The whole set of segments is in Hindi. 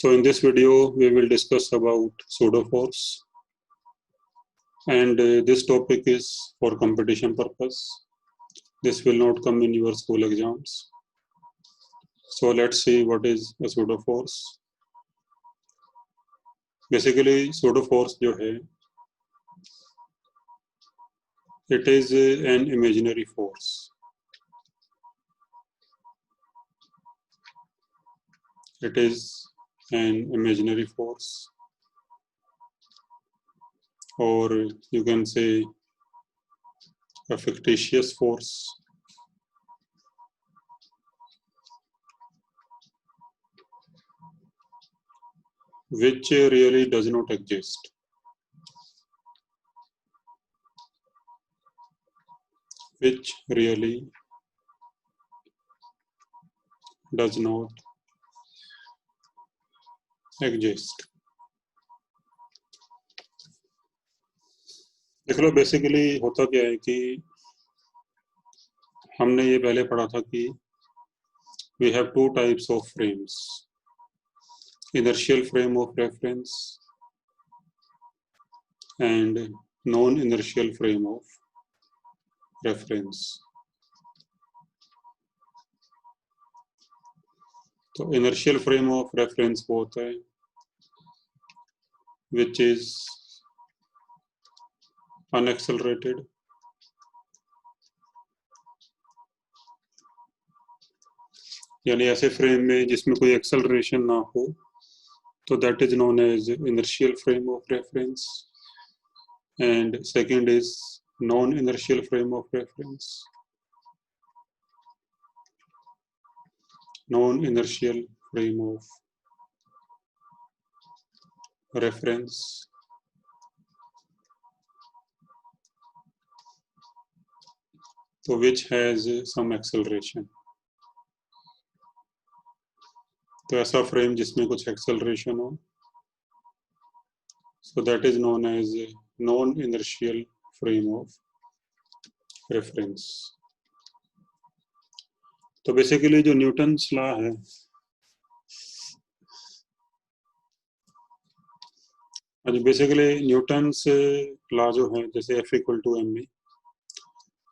So in this video, we will discuss about pseudophores, and this topic is for competition purpose. This will not come in your school exams. So let's see what is a pseudophores. Basically, pseudophores जो है, it is an imaginary force. It is an imaginary force, or you can say a fictitious force, which really does not exist. Which really does not exist. देख लो, बेसिकली होता क्या है कि हमने ये पहले पढ़ा था कि we have two types of frames: inertial frame of reference and non-inertial frame of reference. तो inertial frame of reference वो होता है which is unaccelerated, यानी ऐसे फ्रेम में जिसमें कोई एक्सेलरेशन ना हो, तो that is known as inertial frame of reference. And second is non-inertial frame of reference. Non-inertial frame of reference so which has some acceleration. तो ऐसा फ्रेम जिसमें कुछ एक्सेलरेशन हो, so that is known as non-inertial frame of reference. तो बेसिकली जो न्यूटन्स लॉ है, बेसिकली न्यूटन्स लॉ जो है, जैसे F = ma,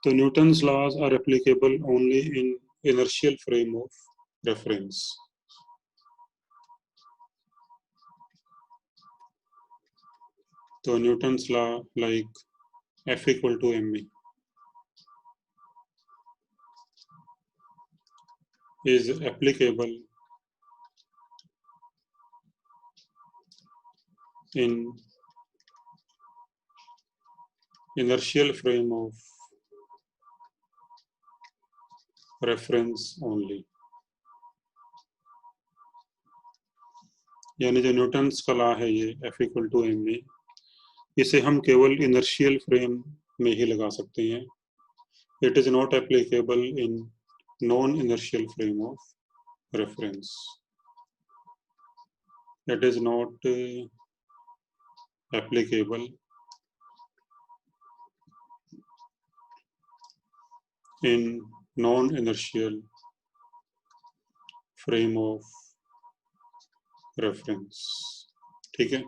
तो Newton's laws are applicable only in inertial frame of reference. तो Newton's law like F = ma is applicable in inertial frame of reference only. यानी जो न्यूटन्स का लॉ है ये F = ma, इसे हम केवल इनर्शियल फ्रेम में ही लगा सकते हैं. It is not applicable in non-inertial frame of reference. It is not applicable in non-inertial frame of reference. ठीक है.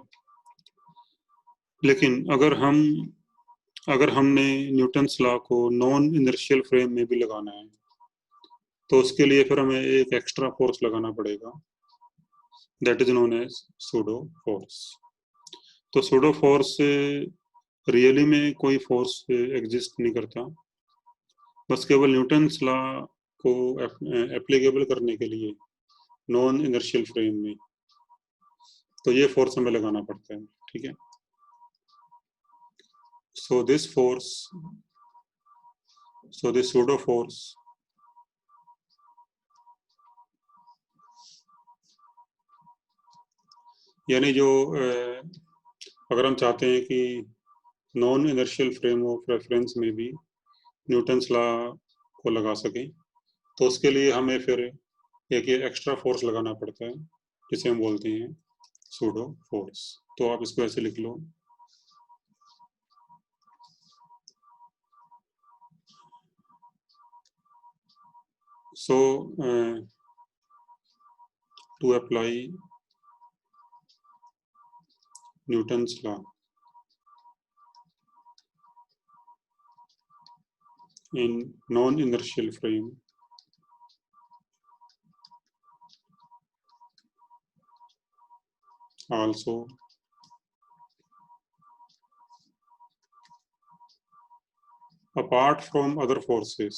लेकिन अगर हमने न्यूटन्स लॉ को नॉन इनर्शियल फ्रेम में भी लगाना है, तो उसके लिए फिर हमें एक एक्स्ट्रा फोर्स लगाना पड़ेगा, that is known as pseudo force. तो सूडो फोर्स रियली में कोई फोर्स एग्जिस्ट नहीं करता, बस केवल न्यूटन्स लॉ को एप्लीकेबल करने के लिए नॉन इनर्शियल फ्रेम में तो ये फोर्स हमें लगाना पड़ता है. ठीक है. So this pseudo force यानी जो अगर हम चाहते हैं कि non inertial frame of reference में भी न्यूटन्स लॉ को लगा सकें, तो उसके लिए हमें फिर एक एक्स्ट्रा फोर्स लगाना पड़ता है, जिसे हम बोलते हैं सूडो फोर्स. तो आप इसको ऐसे लिख लो. So to apply Newton's law in non-inertial frame also apart from other forces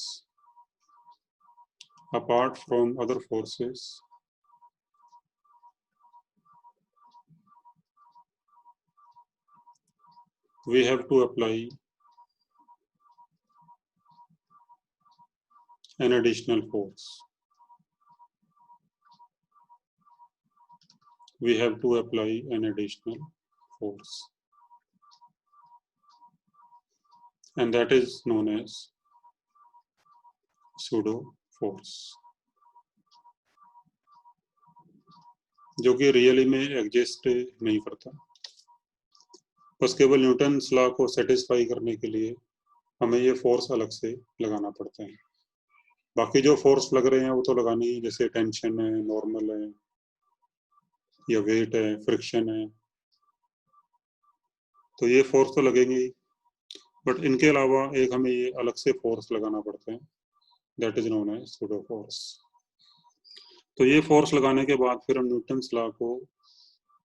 we have to apply an additional force. We have to apply an additional force, and that is known as pseudo force, जो कि रियली में एग्जिस्ट नहीं करता, बस केवल न्यूटन्स लॉ को सेटिस्फाई करने के लिए हमें ये फोर्स अलग से लगाना पड़ता है। बाकी जो फोर्स लग रहे हैं वो तो लगानी ही, जैसे टेंशन है, नॉर्मल है, या वेट है, फ्रिक्शन है, तो ये फोर्स तो लगेंगे ही, बट इनके अलावा एक हमें ये अलग से फोर्स लगाना पड़ता है, that is known as pseudo force. तो ये फोर्स लगाने के बाद फिर हम न्यूटन्स लॉ को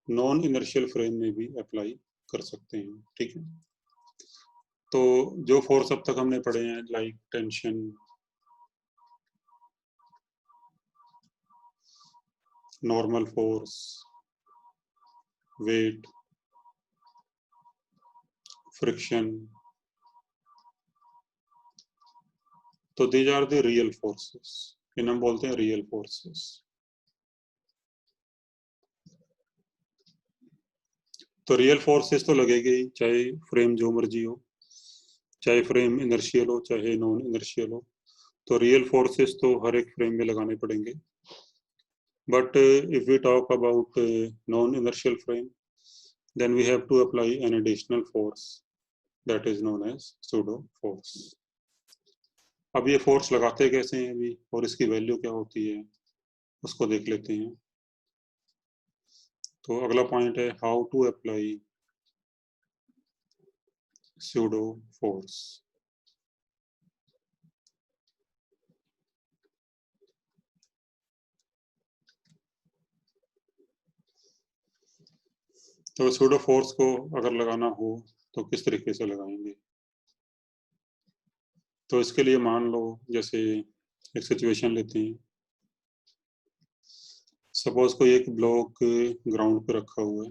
नॉन इनर्शियल फ्रेम में भी अप्लाई कर सकते हैं, ठीक है। तो जो फोर्स अब तक हमने पढ़े हैं, like tension, normal force, weight, friction, तो these are the real forces, इन्हें हम बोलते हैं रियल फोर्सेस। तो रियल फोर्सेस तो लगेगी ही, चाहे फ्रेम जो मर्जी हो, चाहे फ्रेम इनर्शियल हो चाहे नॉन इनर्शियल हो, तो रियल फोर्सेस तो हर एक फ्रेम में लगाने पड़ेंगे। But if we talk about non inertial frame, then we have to apply an additional force that is known as pseudo force. अब ये फोर्स लगाते कैसे हैं अभी और इसकी वैल्यू क्या होती है उसको देख लेते हैं। तो अगला पॉइंट है how to apply pseudo force। तो pseudo force को अगर लगाना हो तो किस तरीके से लगाएंगे। तो इसके लिए मान लो जैसे एक सिचुएशन लेते हैं, सपोज कोई एक ब्लॉक ग्राउंड पे रखा हुआ है,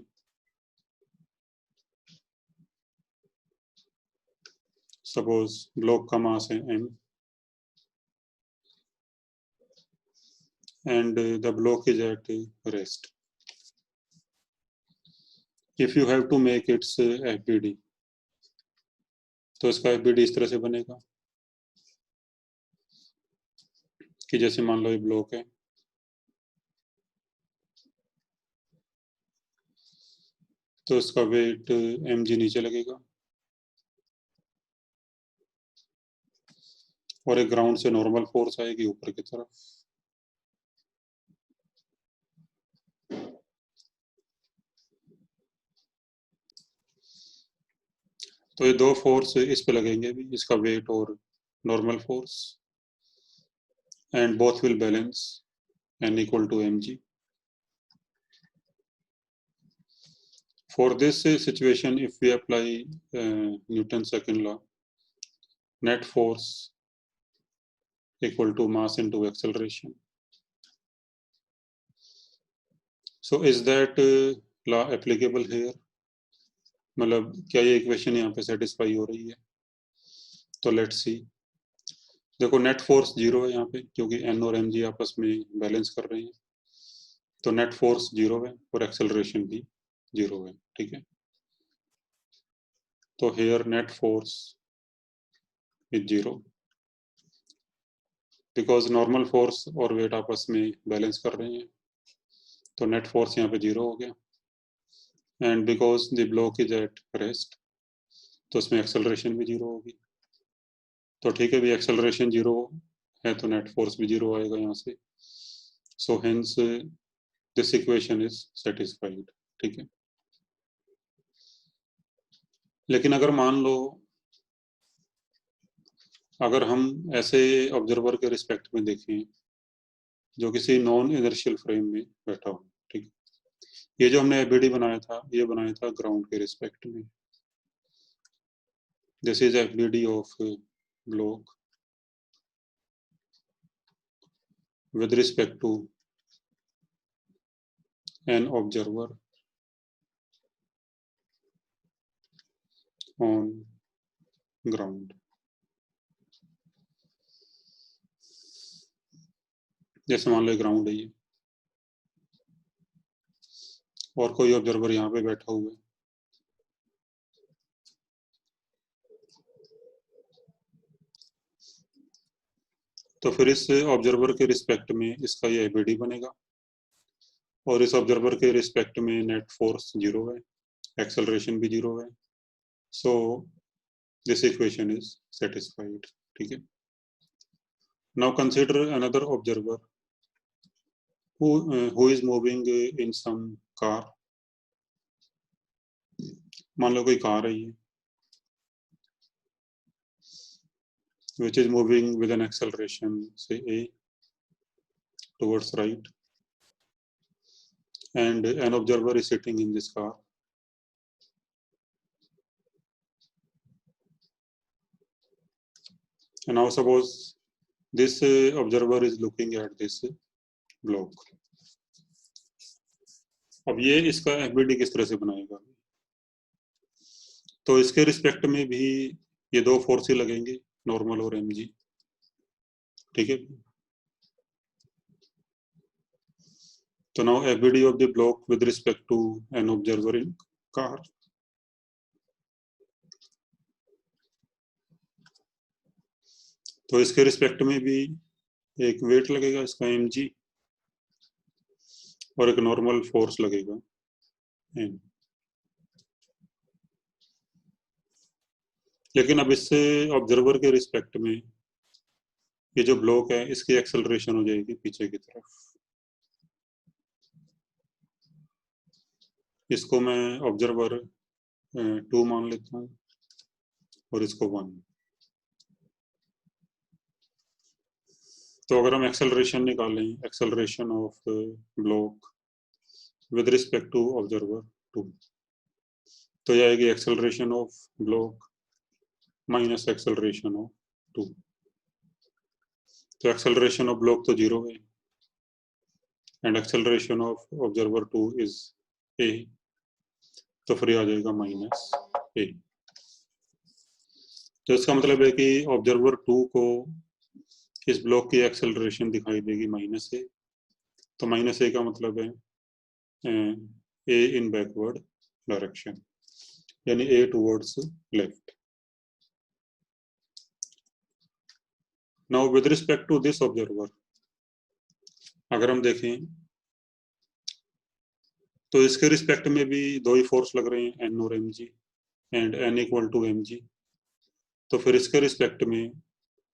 सपोज ब्लॉक का मास है m and the block is at rest. If you have to make its FBD, तो इसका FBD इस तरह से बनेगा कि जैसे मान लो ये ब्लॉक है, तो इसका वेट mg नीचे लगेगा और एक ग्राउंड से नॉर्मल फोर्स आएगी ऊपर की तरफ। तो ये दो फोर्स इस पे लगेंगे भी, इसका वेट और normal force, and both will balance n equal to mg. For this situation, if we apply Newton's second law, net force equal to mass into acceleration. So is that law applicable here? मतलब क्या ये इक्वेशन यहाँ पे सेटिस्फाई हो रही है? तो लेट्स सी। देखो नेट फोर्स जीरो है यहाँ पे क्योंकि n और mg आपस में बैलेंस कर रहे हैं, तो नेट फोर्स जीरो है और एक्सेलरेशन भी जीरो है, ठीक है। तो here net force is zero because normal force और वेट आपस में बैलेंस कर रहे हैं, तो नेट फोर्स यहाँ पे जीरो हो गया। And because the block is at rest, तो इसमें एक्सेलरेशन भी जीरो होगी। तो ठीक है भी, एक्सेलरेशन जीरो है तो नेट फोर्स भी जीरो आएगा यहाँ से। So hence this equation is satisfied, ठीक है। लेकिन अगर मान लो अगर हम ऐसे ऑब्जर्वर के रिस्पेक्ट में देखें जो किसी नॉन इनर्शियल फ्रेम में बैठा हो, ठीक, ये जो हमने एफबीडी बनाया था ये बनाया था ग्राउंड के रिस्पेक्ट में. This is FBD of block with respect to an observer on ground. जैसे मान लो ग्राउंड है ये और कोई ऑब्जर्वर यहाँ पे बैठा हुआ है, तो फिर इस ऑब्जर्वर के रिस्पेक्ट में इसका ये एफबीडी बनेगा और इस ऑब्जर्वर के रिस्पेक्ट में नेट फोर्स जीरो है, एक्सेलरेशन भी जीरो है. So this equation is satisfied. ठीक है. Now consider another observer who is moving in some car. मान लो कोई कार है ये which is moving with an acceleration say a towards right, and an observer is sitting in this car. And now suppose this observer is looking at this block. अब ये इसका एफबीडी किस तरह से बनाएगा, तो इसके रिस्पेक्ट में भी ये दो फोर्स ही लगेंगे, नॉर्मल और एमजी. ठीक है. तो now FBD of the block with respect to an observer in car. तो इसके रिस्पेक्ट में भी एक वेट लगेगा इसका एमजी और एक नॉर्मल फोर्स लगेगा एम. लेकिन अब इससे ऑब्जर्वर के रिस्पेक्ट में ये जो ब्लॉक है इसकी एक्सेलरेशन हो जाएगी पीछे की तरफ. इसको मैं ऑब्जर्वर 2 मान लेता हूँ और इसको 1. तो अगर हम एक्सेलरेशन निकालें, acceleration of block with respect to observer 2, तो ये आएगी acceleration of block minus acceleration of 2. तो एक्सेलरेशन ऑफ ब्लॉक तो जीरो है and acceleration of observer 2 is A, तो फिर आ जाएगा माइनस ए. तो इसका मतलब है कि ऑब्जर्वर 2 को इस ब्लॉक की एक्सेलरेशन दिखाई देगी माइनस ए. तो माइनस ए का मतलब है ए इन बैकवर्ड डायरेक्शन, यानी a towards left. Now with respect to this observer अगर हम देखें तो इसके रिस्पेक्ट में भी दो ही फोर्स लग रहे हैं, एन और M G, and N equal to M G. तो फिर इसके रिस्पेक्ट में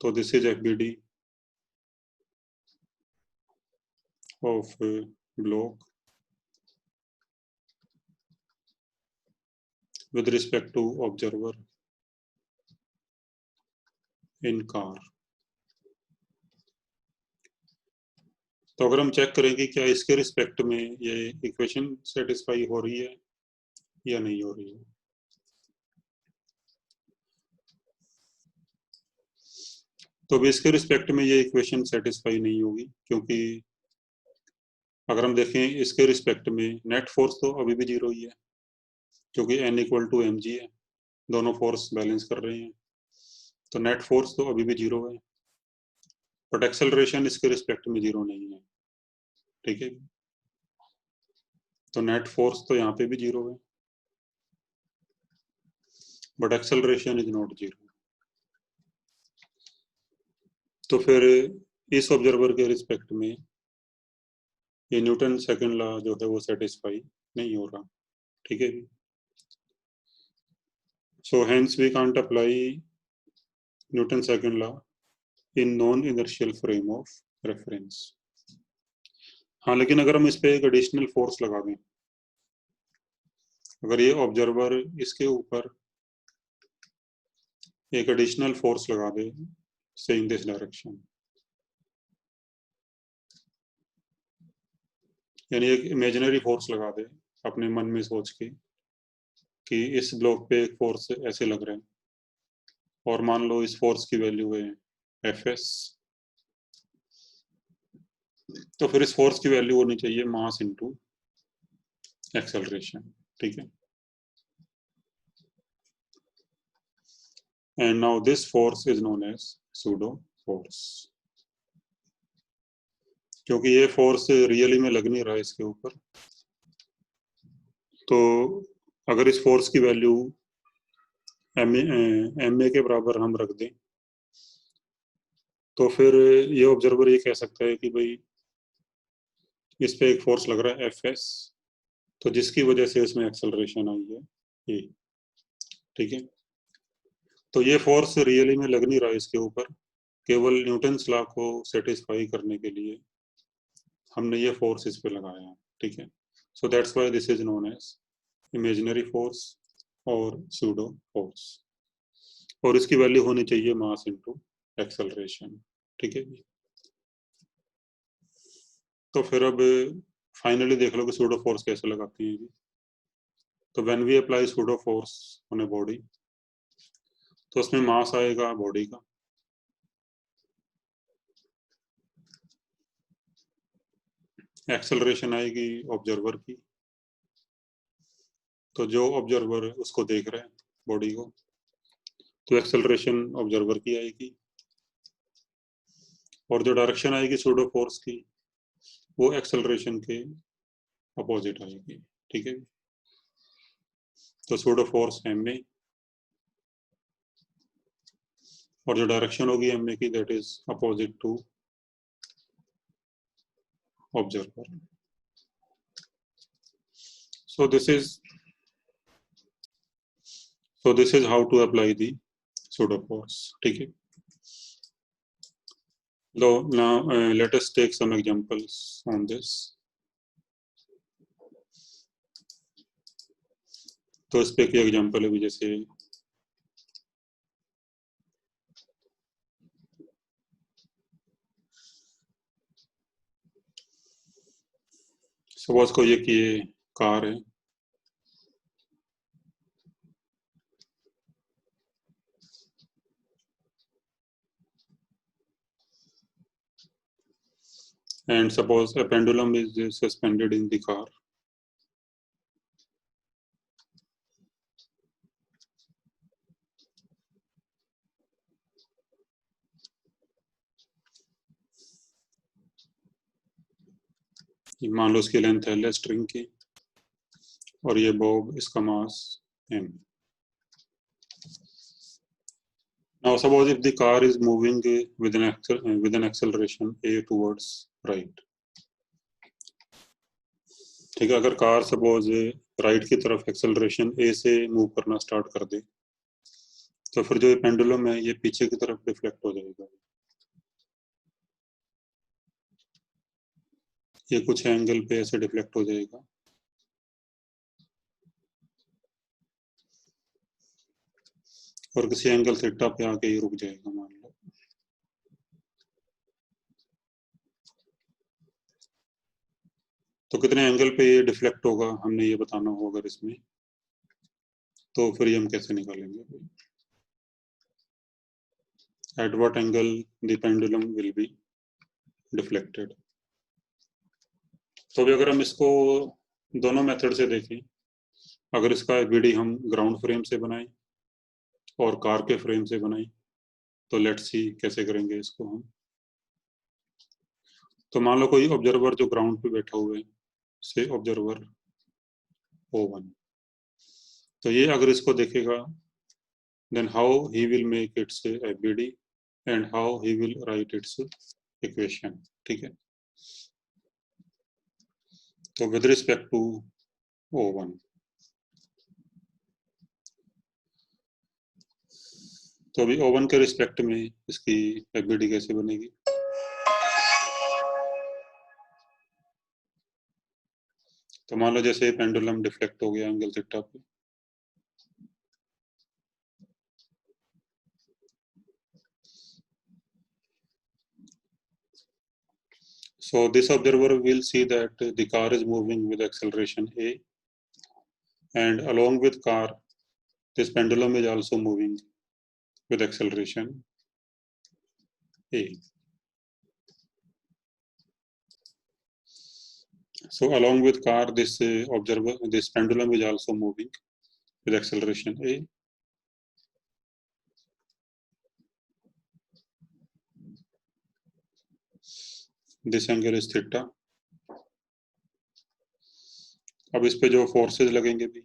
तो this is F B D of block with respect to observer in car. तो अगर हम चेक करें कि क्या इसके रिस्पेक्ट में ये इक्वेशन सेटिस्फाई हो रही है या नहीं हो रही है. तो भी इसके रिस्पेक्ट में ये इक्वेशन सेटिस्फाई नहीं होगी, क्योंकि अगर हम देखें इसके रिस्पेक्ट में नेट फोर्स तो अभी भी जीरो ही है, क्योंकि N equal to M G है, दोनों फोर्स बैलेंस कर रहे हैं. तो नेट फोर्स तो अभी भी जीरो है, बट एक्सेलरेशन इसके रिस्पेक्ट में जीरो नहीं है. ठीक है. तो नेट फोर्स तो यहाँ पे भी जीरो है, but acceleration is not zero. तो फिर इस ऑब्जर्वर के रिस्पेक्ट में ये न्यूटन सेकंड लॉ जो है वो सेटिस्फाई नहीं हो रहा. ठीक है. So hence we can't apply Newton second law in non inertial frame of reference. हाँ, लेकिन अगर हम इस पे एक एडिशनल फोर्स लगा दें, अगर ये ऑब्जर्वर इसके ऊपर एक एडिशनल फोर्स लगा दे से इन दिस डायरेक्शन, यानी एक इमेजिनरी फोर्स लगा दे अपने मन में सोच के कि इस ब्लॉक पे एक फोर्स ऐसे लग रहे हैं, और मान लो इस फोर्स की वैल्यू है Fs, तो फिर इस फोर्स की वैल्यू होनी चाहिए मास इनटू एक्सेलरेशन, ठीक है। And now this force is known as pseudo force, क्योंकि ये फोर्स रियली में लग नहीं रहा है इसके ऊपर, तो अगर इस फोर्स की वैल्यू एम ए के बराबर हम रख दें, तो फिर ये ऑब्जर्वर ये कह सकता है कि भाई इस पे एक फोर्स लग रहा है Fs, तो जिसकी वजह से इसमें एक्सेलरेशन आई है ये, ठीक है। तो ये फोर्स रियली में लग नहीं रहा है इसके ऊपर, केवल न्यूटन्स लॉ को सेटिस्फाई करने के लिए हमने ये फोर्स इस पे लगाया है, ठीक है। So that's why this is known as imaginary force और सूडो फोर्स, और इसकी वैल्यू होनी चाहिए मास इनटू एक्सेलरेशन, ठीक है। तो फिर अब फाइनली देख लो कि सूडो फोर्स कैसे लगाती है जी। तो when we apply pseudo force on a body, तो उसमें मास आएगा बॉडी का, एक्सेलरेशन आएगी ऑब्जर्वर की, तो जो ऑब्जर्वर उसको देख रहे हैं बॉडी को, तो एक्सेलरेशन ऑब्जर्वर की आएगी, और जो डायरेक्शन आएगी सूडो फोर्स की वो एक्सेलरेशन के अपोजिट आएगी, ठीक है। तो सूडो फोर्स एम ए, और जो डायरेक्शन होगी एम ए की that is opposite to observer. so this is this is how to apply the pseudo force, ठीक है। now let us take some examples on this। तो इस पे की एग्जांपल है, जैसे सपोज को ये कि ये कार है, and suppose a pendulum is suspended in the car, मान लो इसकी लेंथ है स्ट्रिंग की, और ये बॉब, इसका मास m। now suppose if the car is moving with an acceleration a towards right, ठीक है। अगर कार सपोज राइट की तरफ एक्सेलरेशन ए से मूव करना स्टार्ट कर दे, तो फिर जो ये पेंडुलम है ये पीछे की तरफ डिफ्लेक्ट हो जाएगा, ये कुछ एंगल पे ऐसे डिफ्लेक्ट हो जाएगा, और किसी एंगल थीटा पे आके ये रुक जाएगा मान लो। तो कितने एंगल पे ये डिफ्लेक्ट होगा हमने ये बताना होगा अगर इसमें, तो फिर ये हम कैसे निकालेंगे, at what angle the pendulum will be deflected. तो अभी अगर हम इसको दोनों मेथड से देखें, अगर इसका वीडी हम ग्राउंड फ्रेम से बनाएं और कार के फ्रेम से बनाएं, तो लेट्स सी कैसे करेंगे इसको हम। तो मान लो कोई ऑब्जर्वर जो ग्राउंड पे बैठा हुआ है, से ऑब्जर्वर O1, तो ये अगर इसको देखेगा, then how he will make its FBD and how he will write its equation, ठीक है। तो with respect to O1, तो अभी O1 के रिस्पेक्ट में इसकी FBD कैसे बनेगी, तो मान लो जैसे पेंडुलम डिफ्लेक्ट हो गया एंगल थीटा पे, So this observer will see that the car is moving with acceleration a, and along with car, this pendulum is also moving with acceleration a. So along with car, this pendulum is also moving with acceleration a. This angle is theta. अब इस पे जो फोर्सेस लगेंगे भी,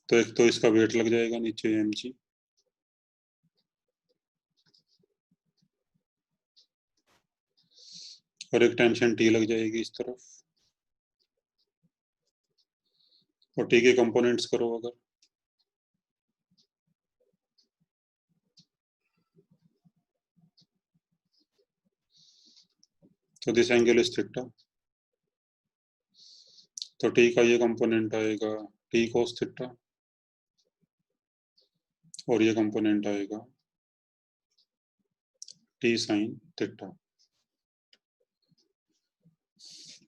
तो एक तो इसका वेट लग जाएगा नीचे mg, और एक टेंशन T लग जाएगी इस तरफ, और T के कंपोनेंट्स करो अगर, तो दिस एंगल इज थीटा। तो T का ये कंपोनेंट आएगा T cos थीटा, और ये कंपोनेंट आएगा T sin theta.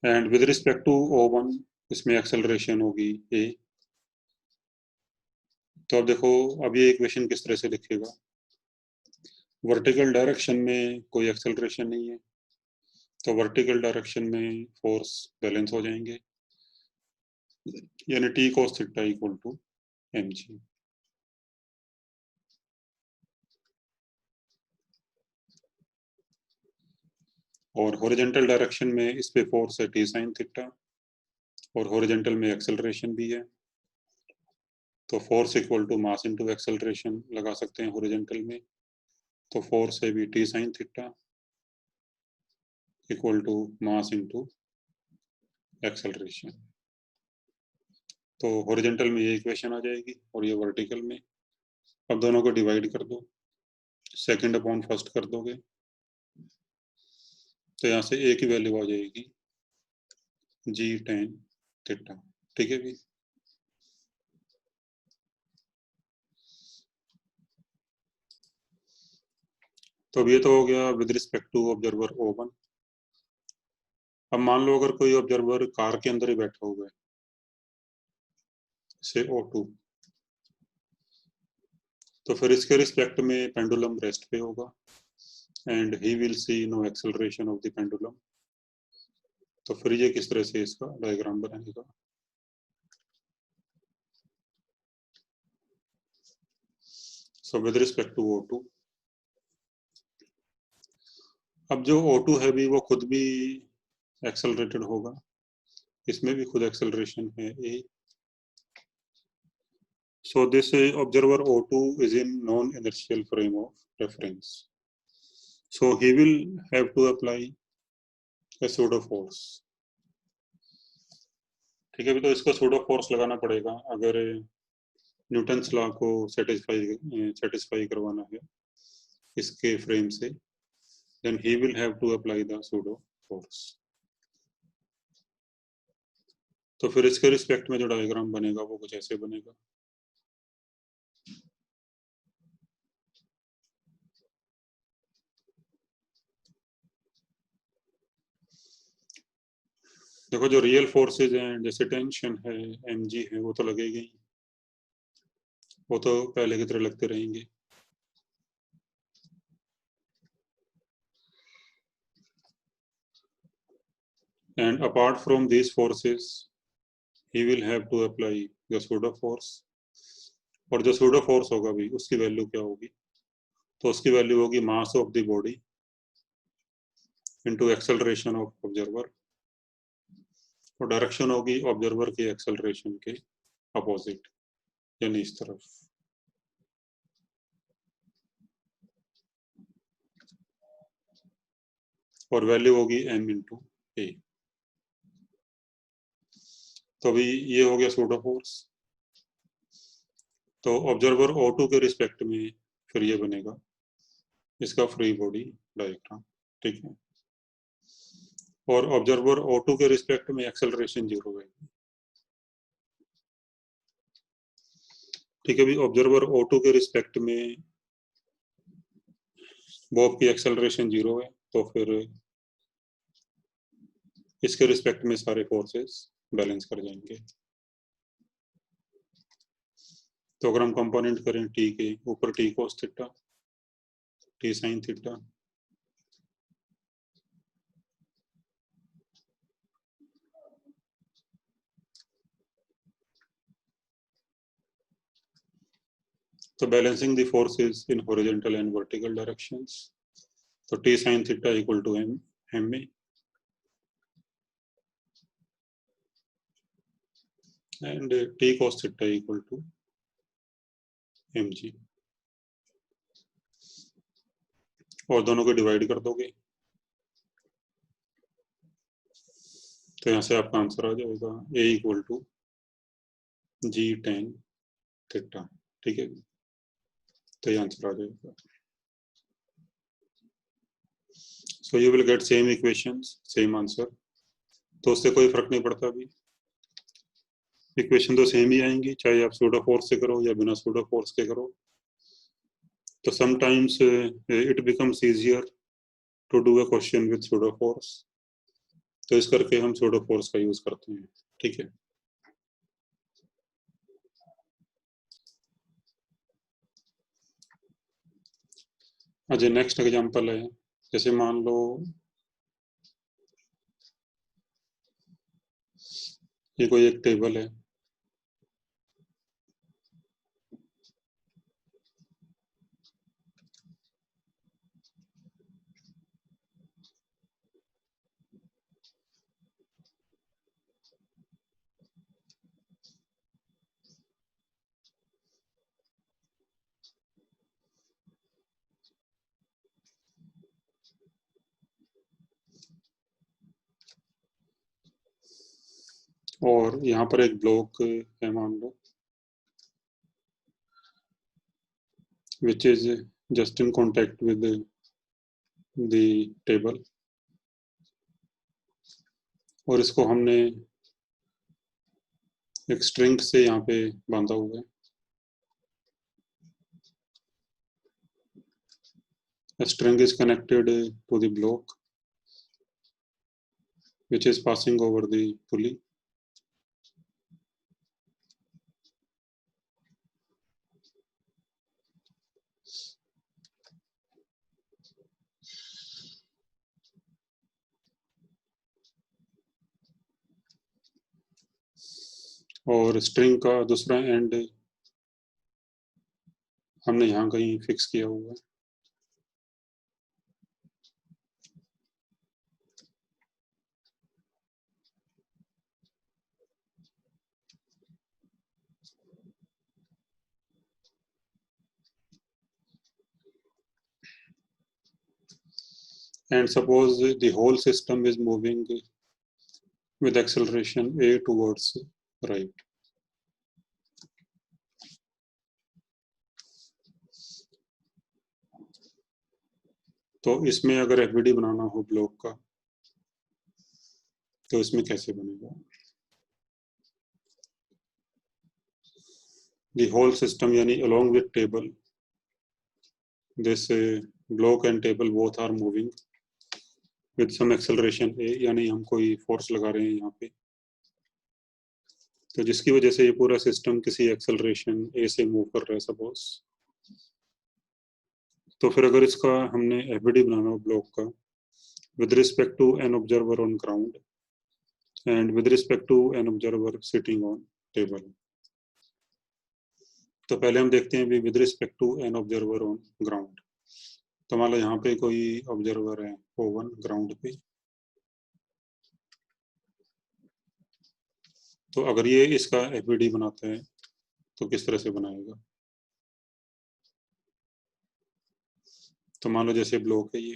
And with respect to O1 इसमें एक्सेलरेशन होगी a। तो अब देखो, अब ये इक्वेशन किस तरह से लिखेगा। वर्टिकल डायरेक्शन में कोई एक्सेलरेशन नहीं है, तो वर्टिकल डायरेक्शन में फोर्स बैलेंस हो जाएंगे, यानी T cos theta equal to mg। और हॉरिजॉन्टल डायरेक्शन में इस पे फोर्स है T sin थीटा, और हॉरिजॉन्टल में एक्सेलरेशन भी है, तो force equal to mass into acceleration लगा सकते हैं हॉरिजॉन्टल में। तो फोर्स है भी T sin theta equal to mass into acceleration. तो हॉरिजॉन्टल में ये इक्वेशन आ जाएगी, और ये वर्टिकल में। अब दोनों को डिवाइड कर दो, सेकंड अपॉन फर्स्ट कर दोगे, तो यहाँ से a की वैल्यू आ जाएगी g tan थीटा। ठीक है भी। तो अब ये तो हो गया with respect to observer O1। अब मान लो अगर कोई ऑब्जर्वर कार के अंदर ही बैठा हुआ है, से O2, तो फिर इसके रिस्पेक्ट में पेंडुलम रेस्ट पे होगा, and he will see no acceleration of the pendulum. तो फिर ये किस तरह से इसका डायग्राम बनाएगा। So with respect to O2, अब जो O2 है भी वो खुद भी एक्सेलरेटेड होगा, इसमें भी खुद एक्सेलरेशन है a। So this observer O2 is in non-inertial frame of reference. So he will have to apply a pseudo force। ठीक है, भी तो इसको pseudo force लगाना पड़ेगा अगर न्यूटन्स लॉ को सेटिस्फाई करवाना है इसके फ्रेम से, then he will have to apply the pseudo force। तो फिर इसके रिस्पेक्ट में जो डायग्राम बनेगा वो कुछ ऐसे बनेगा। देखो, जो रियल फोर्सेज हैं जैसे टेंशन है mg है, वो तो लगेगी ही, वो तो पहले की तरह लगते रहेंगे। And apart from these forces, he will have to apply the pseudo force। और जो pseudo force होगा भी, उसकी वैल्यू क्या होगी। तो उसकी वैल्यू होगी mass of the body into acceleration of observer, और डायरेक्शन होगी ऑब्जर्वर के एक्सेलरेशन के अपोजिट, यानी इस तरफ। और वैल्यू होगी m इंटू ए। तो अभी ये हो गया pseudo force। तो ऑब्जर्वर O2 के रिस्पेक्ट में फिर ये बनेगा इसका फ्री बॉडी डायग्राम। ठीक है, और ऑब्जर्वर O2 के रिस्पेक्ट में एक्सेलरेशन 0 है। ठीक है, भी ऑब्जर्वर O2 के रिस्पेक्ट में बॉब की एक्सेलरेशन 0 है, तो फिर इसके रिस्पेक्ट में सारे फोर्सेस बैलेंस कर जाएंगे। तो अगर हम कंपोनेंट करें टी के ऊपर T cos theta, T sine theta, तो balancing the forces in horizontal and vertical directions, तो T sine theta equal to M a and T cos theta equal to M g, और दोनों को डिवाइड कर दोगे तो यहाँ से आपका आंसर आ जाएगा a equal to g tan theta. ठीक है, तो ये आंसर आ जाएगा। So you will get same equations same answer, तो उससे कोई फर्क नहीं पड़ता। अभी इक्वेशन तो सेम ही आएंगी, चाहे आप सूडो फोर्स से करो या बिना सूडो फोर्स के करो। तो sometimes it becomes easier to do a question with pseudo force, तो इस करके हम सूडो फोर्स का यूज करते हैं। ठीक है, अच्छा नेक्स्ट एग्जांपल है, जैसे मान लो ये कोई एक टेबल है, और यहाँ पर एक ब्लॉक है मान लो, which is just in contact with the table, और इसको हमने एक स्ट्रिंग से यहाँ पे बांधा हुआ है। A string is connected to the block which is passing over the pulley. और स्ट्रिंग का दूसरा एंड हमने यहाँ कहीं फिक्स किया हुआ है। And suppose the whole system is moving with acceleration a towards right. तो इसमें अगर एफबीडी बनाना हो ब्लॉक का, तो इसमें कैसे बनेगा? The whole system यानी along with table, this block and table both are moving with some acceleration a, यानी हम कोई फोर्स लगा रहे हैं यहाँ पे, तो जिसकी वजह से ये पूरा सिस्टम किसी एक्सेलरेशन ए से मूव कर रहा है सपोज। तो फिर अगर इसका हमने एफबीडी बनाना हो ब्लॉक का with respect to an observer on ground and with respect to an observer sitting on table, तो पहले हम देखते हैं भी with respect to an observer on ground। तो मान लो यहाँ पे कोई ऑब्जर्वर है O1 ग्राउंड पे, तो अगर ये इसका एफबीडी बनाता है तो किस तरह से बनाएगा? तो मान लो जैसे ब्लॉक है ये,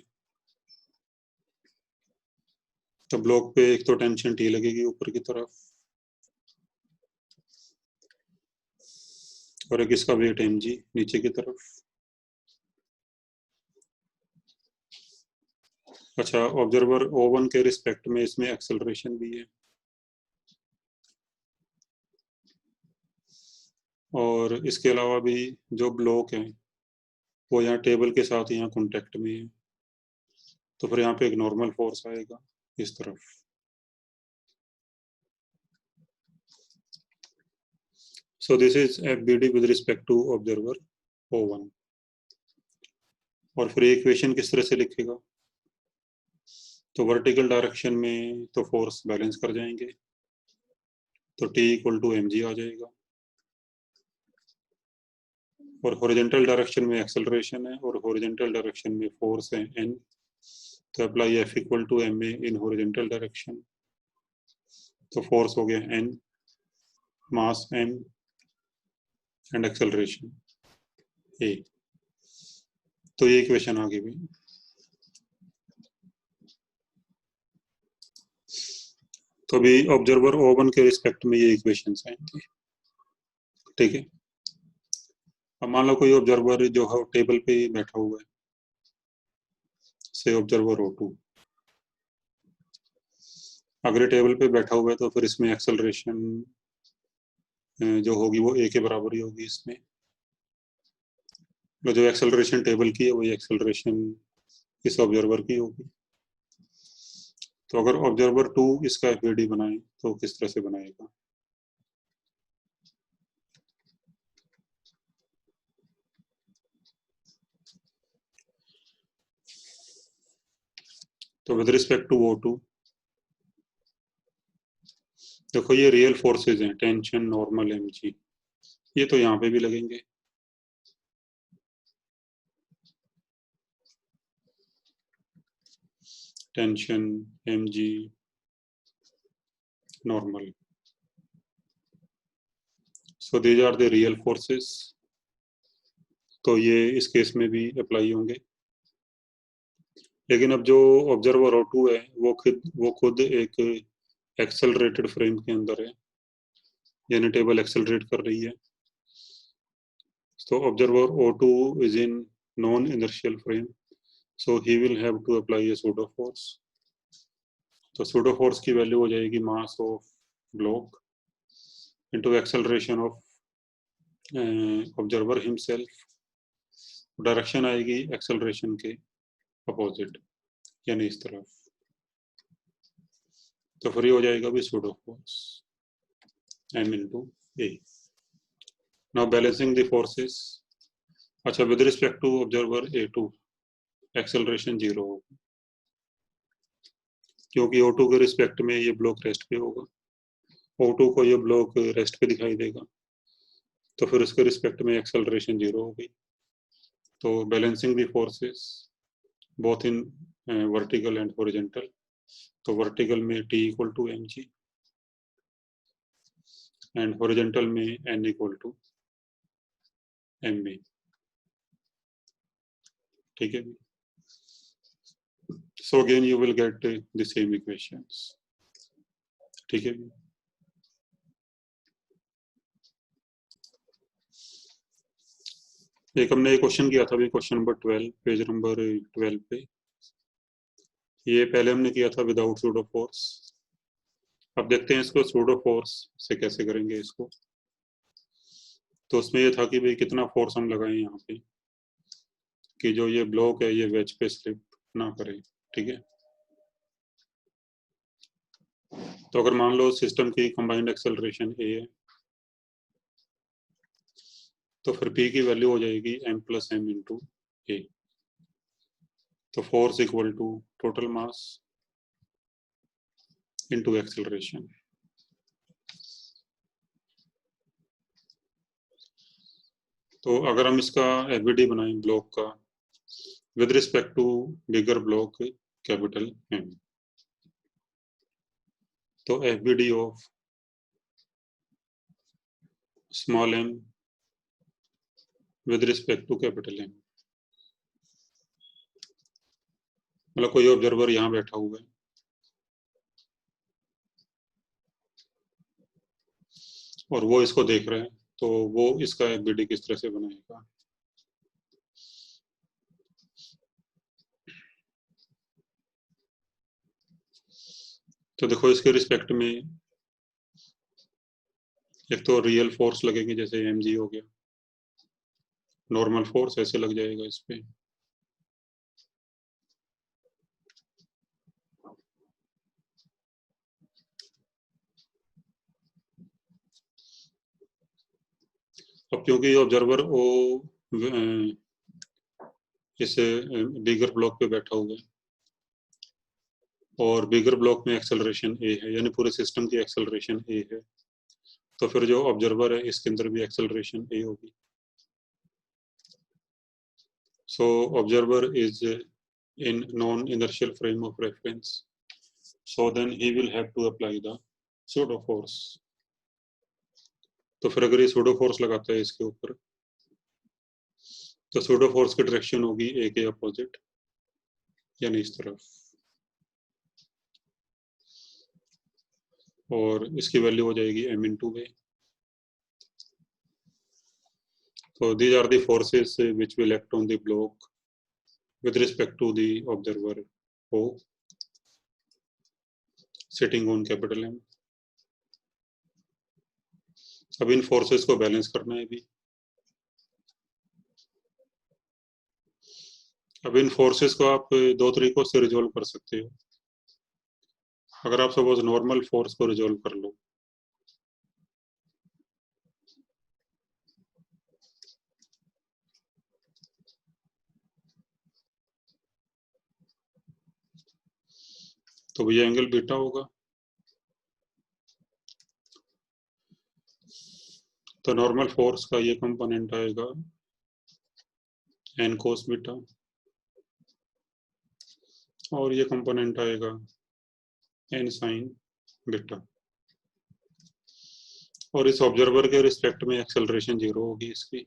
तो ब्लॉक पे एक तो टेंशन टी लगेगी ऊपर की तरफ, और एक इसका वेट एम जी नीचे की तरफ। अच्छा, ऑब्जर्वर O1 के रिस्पेक्ट में इसमें एक्सेलरेशन भी है, और इसके अलावा भी जो ब्लॉक है वो यहाँ टेबल के साथ यहाँ कॉन्टेक्ट में है, तो फिर यहाँ पे एक नॉर्मल फोर्स आएगा इस तरफ। So this is FBD with respect to observer O1। और फिर इक्वेशन किस तरह से लिखेगा? तो वर्टिकल डायरेक्शन में तो फोर्स बैलेंस कर जाएंगे, तो T इक्वल टू mg आ जाएगा। और हॉरिजॉन्टल डायरेक्शन में एक्सेलरेशन है और हॉरिजॉन्टल डायरेक्शन में फोर्स है n, तो apply F equal to ma in horizontal direction. तो फोर्स हो गया n, mass m and acceleration a। तो ये इक्वेशन आ गई भाई। तो अभी ऑब्जर्वर O1 के रिस्पेक्ट में ये इक्वेशंस आएंगे, ठीक है। अब मान लो कोई ऑब्जर्वर जो है टेबल पे ही बैठा हुआ है, से ऑब्जर्वर O2। अगर टेबल पे बैठा हुआ है तो फिर इसमें एक्सेलरेशन जो होगी वो a के बराबर ही होगी। इसमें जो एक्सेलरेशन टेबल की है वही एक्सेलरेशन इस ऑब्जर्वर की होगी। तो अगर ऑब्जर्वर 2 इसका FBD बनाए तो किस तरह से बनाएगा? तो विद रिस्पेक्ट टू O2 देखो ये रियल फोर्सेज हैं, टेंशन, नॉर्मल, mg, ये तो यहाँ पे भी लगेंगे। Tension, mg, normal, so these are the real forces. तो ये इस केस में भी अप्लाई होंगे। लेकिन अब जो ऑब्जर्वर O2 है वो खुद एक एक्सेलरेटेड फ्रेम के अंदर है, यानी टेबल एक्सेलरेट कर रही है। तो observer O2 is in non-inertial frame, so he will have to apply a pseudo force। तो pseudo force की वैल्यू हो जाएगी mass of block into acceleration of observer himself. Direction आएगी एक्सेलरेशन के अपोजिट, यानी इस तरफ। तो फिर ये हो जाएगा भी pseudo force m into a। Now balancing the forces. अच्छा, with respect to observer A2 acceleration 0 होगा, क्योंकि O2 के रिस्पेक्ट में ये ब्लॉक रेस्ट पे होगा। O2 को ये ब्लॉक रेस्ट पे दिखाई देगा, तो फिर उसके रिस्पेक्ट में एक्सेलरेशन 0 होगी। तो balancing the forces both in vertical and horizontal. तो वर्टिकल में T इक्वल टू mg एंड हॉरिजॉन्टल में n इक्वल टू ma, ठीक है। So again you will get the same equations, ठीक है। एक हमने क्वेश्चन किया था, क्वेश्चन नंबर 12, पेज नंबर 12 पे। ये पहले हमने किया था विदाउट सूडो फोर्स। अब देखते हैं इसको सूडो फोर्स से कैसे करेंगे इसको। तो उसमें ये था कि भाई कितना फोर्स हम लगाएं यहाँ पे कि जो ये ब्लॉक है ये वेज पे स्लिप ना करे, ठीक है। तो अगर मान लो सिस्टम की कंबाइंड एक्सेलरेशन a है, तो फिर p की वैल्यू हो जाएगी m plus m into a। तो force equal to total mass into acceleration. तो अगर हम इसका FBD बनाएं ब्लॉक का with respect to bigger block capital M, तो FBD of small m with respect to capital M, मतलब कोई ऑब्जर्वर यहाँ बैठा हुआ है और वो इसको देख रहे हैं, तो वो इसका FBD किस तरह से बनाएगा? तो देखो इसके रिस्पेक्ट में एक तो रियल फोर्स लगेंगे, जैसे mg हो गया, नॉर्मल फोर्स ऐसे लग जाएगा इस पे, अब क्योंकि ऑब्जर्वर वो इस बिगर ब्लॉक पे बैठा हुआ है और बिगर ब्लॉक में एक्सेलरेशन ए है, यानी पूरे सिस्टम की एक्सेलरेशन ए है, तो फिर जो ऑब्जर्वर है इसके अंदर भी एक्सेलरेशन ए होगी. So observer is in non-inertial frame of reference. So then he will have to apply the pseudo force. तो फिर अगर ये pseudo force लगाता है इसके ऊपर, तो pseudo force की डायरेक्शन होगी ए के अपोजिट, यानी इस तरफ, और इसकी वैल्यू हो जाएगी m into a. So these are the forces which will act on the block with respect to the observer O sitting on capital M. अब इन फोर्सेस को बैलेंस करना है भी. अब इन फोर्सेस को आप दो तरीकों से रिजोल्व कर सकते हो. अगर आप सपोज नॉर्मल फोर्स को रिजोल्व कर लो, तो ये एंगल बीटा होगा. तो नॉर्मल फोर्स का ये कंपोनेंट आएगा एन कोस बीटा, और ये कंपोनेंट आएगा एन साइन बीटा. और इस ऑब्जर्वर के रिस्पेक्ट में एक्सेलरेशन जीरो होगी इसकी,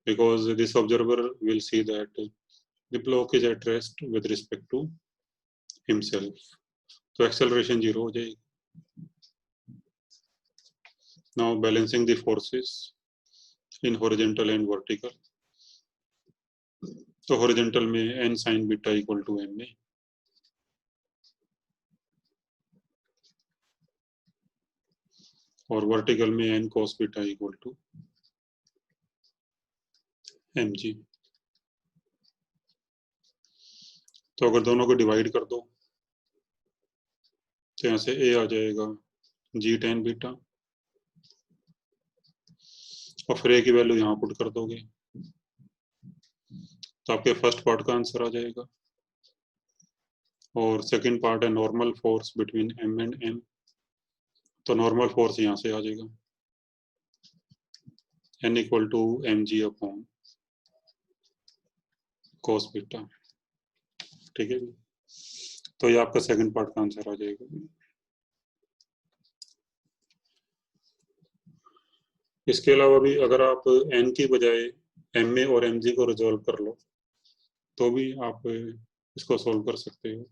because this observer will see that the block is at rest with respect to himself, तो एक्सेलरेशन जीरो हो जाएगी. Now balancing the forces in horizontal and vertical. तो हॉरिजॉन्टल में N sine beta equal to M A, और वर्टिकल में N cos beta equal to M G. तो अगर दोनों को डिवाइड कर दो तो यहाँ से ए आ जाएगा जी टेन बीटा, और फिर ए की वैल्यू यहाँ पुट कर दोगे तो आपके फर्स्ट पार्ट का आंसर आ जाएगा. और सेकंड पार्ट है normal force between M and M, तो नॉर्मल फोर्स यहाँ से आ जाएगा N equal to M G upon cos beta. ठीक है, तो ये आपका सेकंड पार्ट का आंसर आ जाएगा. इसके अलावा भी अगर आप एन की बजाय एम ए और एम जी को रिजोल्व कर लो तो भी आप इसको सोल्व कर सकते हो.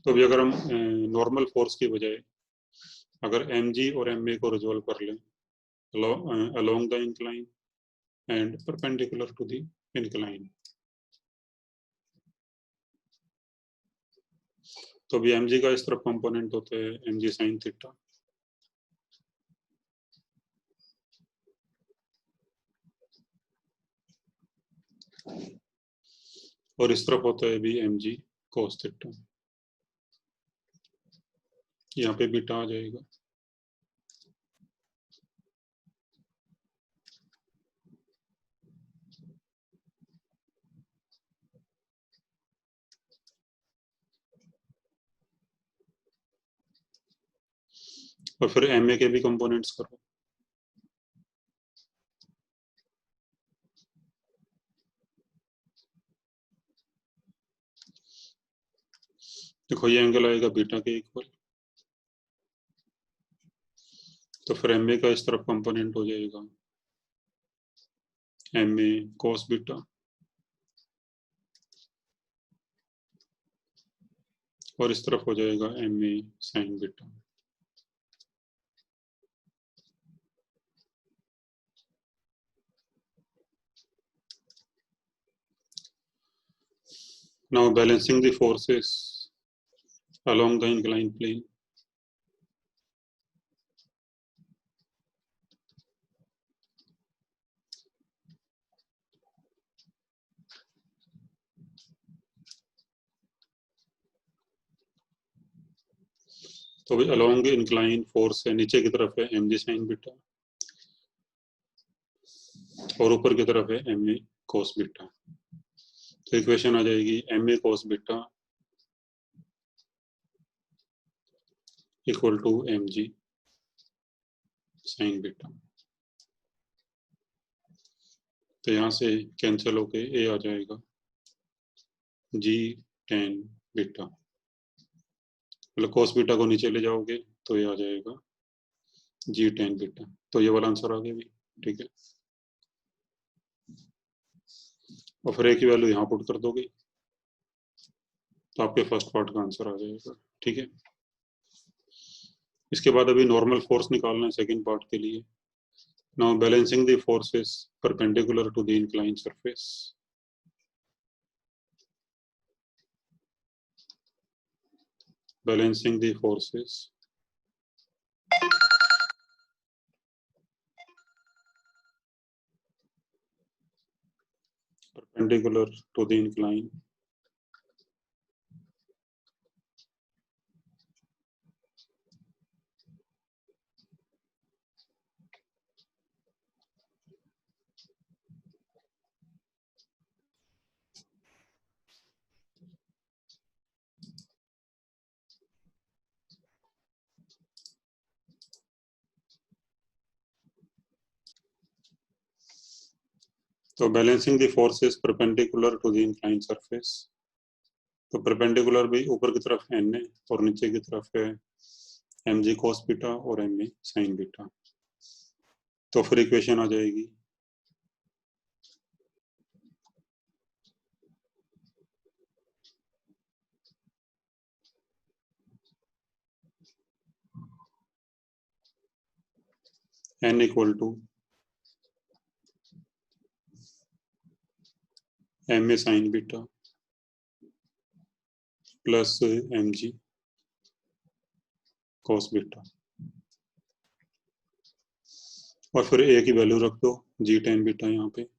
तो भी अगर हम नॉर्मल फोर्स की बजाय अगर एम जी और एम ए को रिजोल्व कर लें along the incline and perpendicular to the incline, तो भी एम जी का इस तरफ कंपोनेंट होता है एम जी साइन थीटा, और इस तरफ होता है भी एम जी कोस थीटा. यहाँ पे बीटा आ जाएगा. और फिर एम ए के भी कंपोनेंट्स करो. देखो ये एंगल आएगा बीटा के इक्वल, तो फिर एम ए का इस तरफ कंपोनेंट हो जाएगा एम ए कोस बीटा, और इस तरफ हो जाएगा M A sine beta. Now balancing the forces along the inclined plane. तो भाई along incline फोर्स है, नीचे की तरफ है mg sin बीटा और ऊपर की तरफ है ma cos बीटा। तो इक्वेशन आ जाएगी ma cos beta equal to mg sin beta. तो यहाँ से कैंसिल होके a आ जाएगा g tan बीटा, मतलब cos बीटा को नीचे ले जाओगे तो ये आ जाएगा g tan बीटा। तो ये वाला आंसर आ गया भी, ठीक है। और फिर a की वैल्यू यहाँ पुट कर दोगे तो आपके फर्स्ट पार्ट का आंसर आ जाएगा, ठीक है। इसके बाद अभी नॉर्मल फोर्स निकालना है सेकंड पार्ट के लिए। Now balancing the forces perpendicular to the inclined surface. Balancing the forces perpendicular to the incline तो balancing the forces perpendicular to the inclined surface. तो परपेंडिकुलर भी ऊपर की तरफ एन है और नीचे की तरफ है एम जी कॉस बीटा और एम ए साइन बीटा। तो फिर इक्वेशन आ जाएगी N equal to M A sine beta plus M G cos beta और फिर ए की वैल्यू रख दो जी टेन बीटा यहाँ पे।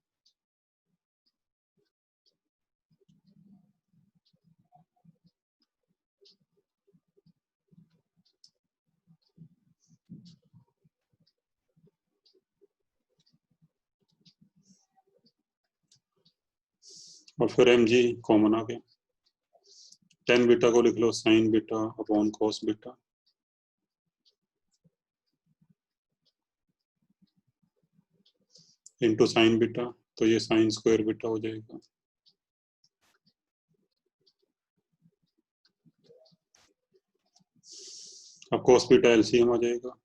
और फिर एम जी कॉमन आ गया, टेन बीटा को लिख लो sine beta upon cos beta into sine beta, तो ये साइन स्क्वायर बीटा हो जाएगा। अब कॉस बीटा एलसीएम आ जाएगा,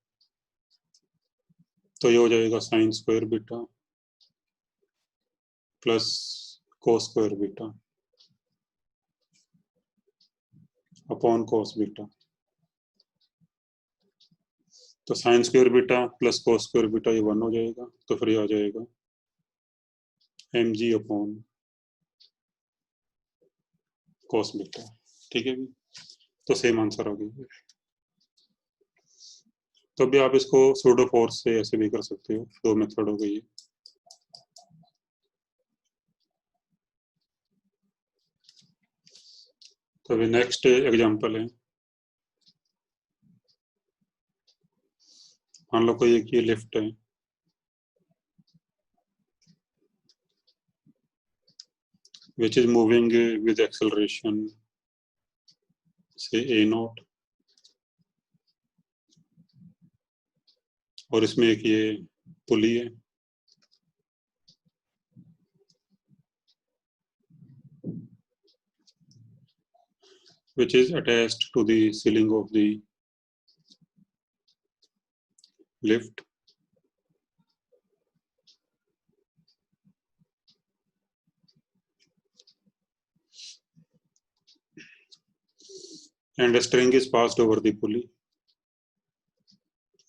तो ये हो जाएगा sine square beta plus cos square beta upon cos beta. तो sine square beta plus cos square beta ये 1 हो जाएगा, तो फिर ये आ जाएगा M G upon cos beta, ठीक है भी। तो सेम आंसर आ गया। तो अभी आप इसको सूडो फोर्स से ऐसे भी कर सकते हो, दो मेथड हो गई है। तो अभी नेक्स्ट एग्जांपल है, मान लो कोई एक ये लिफ्ट है which is moving with acceleration say a not, और इसमें एक ये पुली है which is attached to the ceiling of the lift, and a string is passed over the pulley,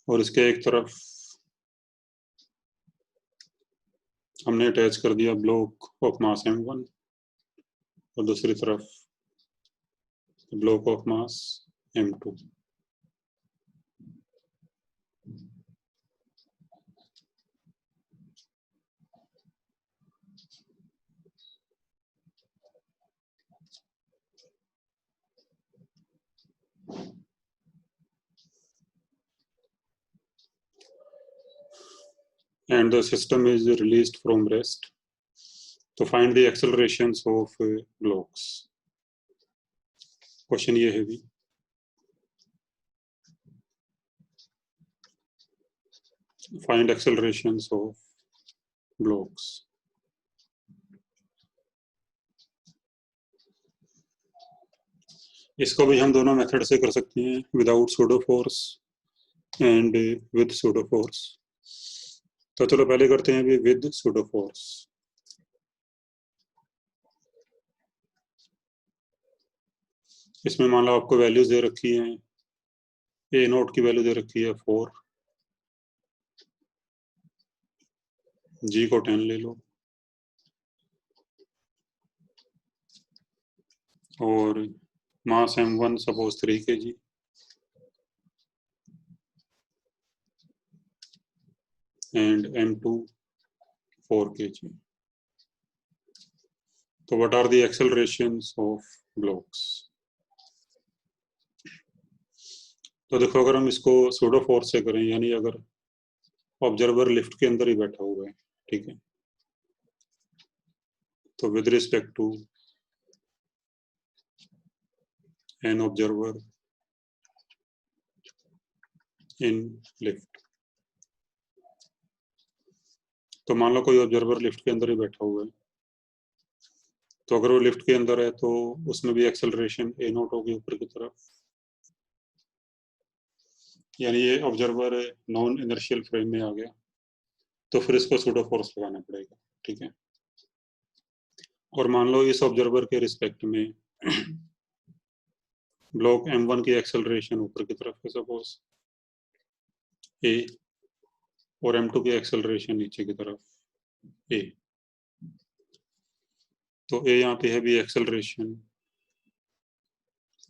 और इसके एक तरफ हमने अटैच कर दिया ब्लॉक ऑफ मास m1 और दूसरी तरफ block of mass m2. And the system is released from rest to find the accelerations of blocks. Question ये है भी, find accelerations of blocks. इसको भी हम दोनों मेथड से कर सकते हैं, without pseudo force and with pseudo force. तो चलो पहले करते हैं विद सूडो फोर्स. इसमें मान लो आपको वैल्यूज दे रखी हैं, ए नोट की वैल्यू दे रखी है 4, जी को 10 ले लो, और मास m1 suppose 3 kg, and m2 4 kg. तो what are the accelerations of blocks? तो देखो अगर हम इसको सूडो फोर्स से करें, यानी अगर ऑब्जर्वर लिफ्ट के अंदर ही बैठा हुआ है, ठीक है, तो with respect to an observer in lift, तो मान लो कोई ऑब्जर्वर लिफ्ट के अंदर ही बैठा हुआ है, तो अगर वो लिफ्ट के अंदर है तो उसमें भी एक्सेलरेशन ए नोट होगी ऊपर की तरफ, यानी ये ऑब्जर्वर नॉन इनर्शियल फ्रेम में आ गया, तो फिर इसको सूडो फोर्स लगाना पड़ेगा, ठीक है. और मान लो इस ऑब्जर्वर के रिस्पेक्ट में ब्लॉक m1 की एक्सेलरेशन ऊपर की तरफ है सपोज a, और m2 की एक्सेलरेशन नीचे की तरफ a. तो a यहाँ पे है भी acceleration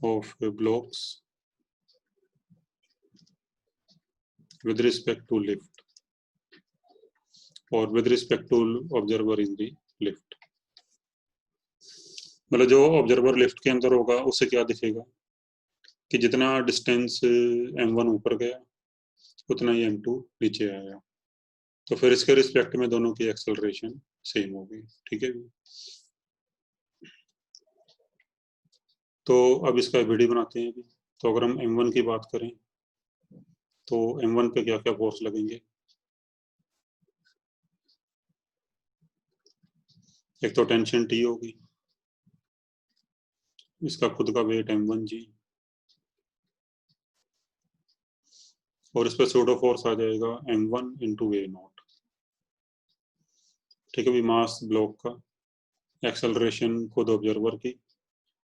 of blocks with respect to lift और with respect to observer in the lift. मतलब जो ऑब्जर्वर लिफ्ट के अंदर होगा उसे क्या दिखेगा कि जितना डिस्टेंस m1 ऊपर गया उतना ही m2 नीचे आया, तो फिर इसके रिस्पेक्ट में दोनों की एक्सेलरेशन सेम होगी, ठीक है. तो अब इसका वीडियो बनाते हैं अभी. तो अगर हम m1 की बात करें तो m1 पे क्या क्या फोर्स लगेंगे. एक तो टेंशन T होगी, इसका खुद का वेट m1g, और इस पर सूडो फोर्स आ जाएगा m1 इंटू ए नॉट, ठीक है भी. मास ब्लॉक का, एक्सेलरेशन खुद ऑब्जर्वर की,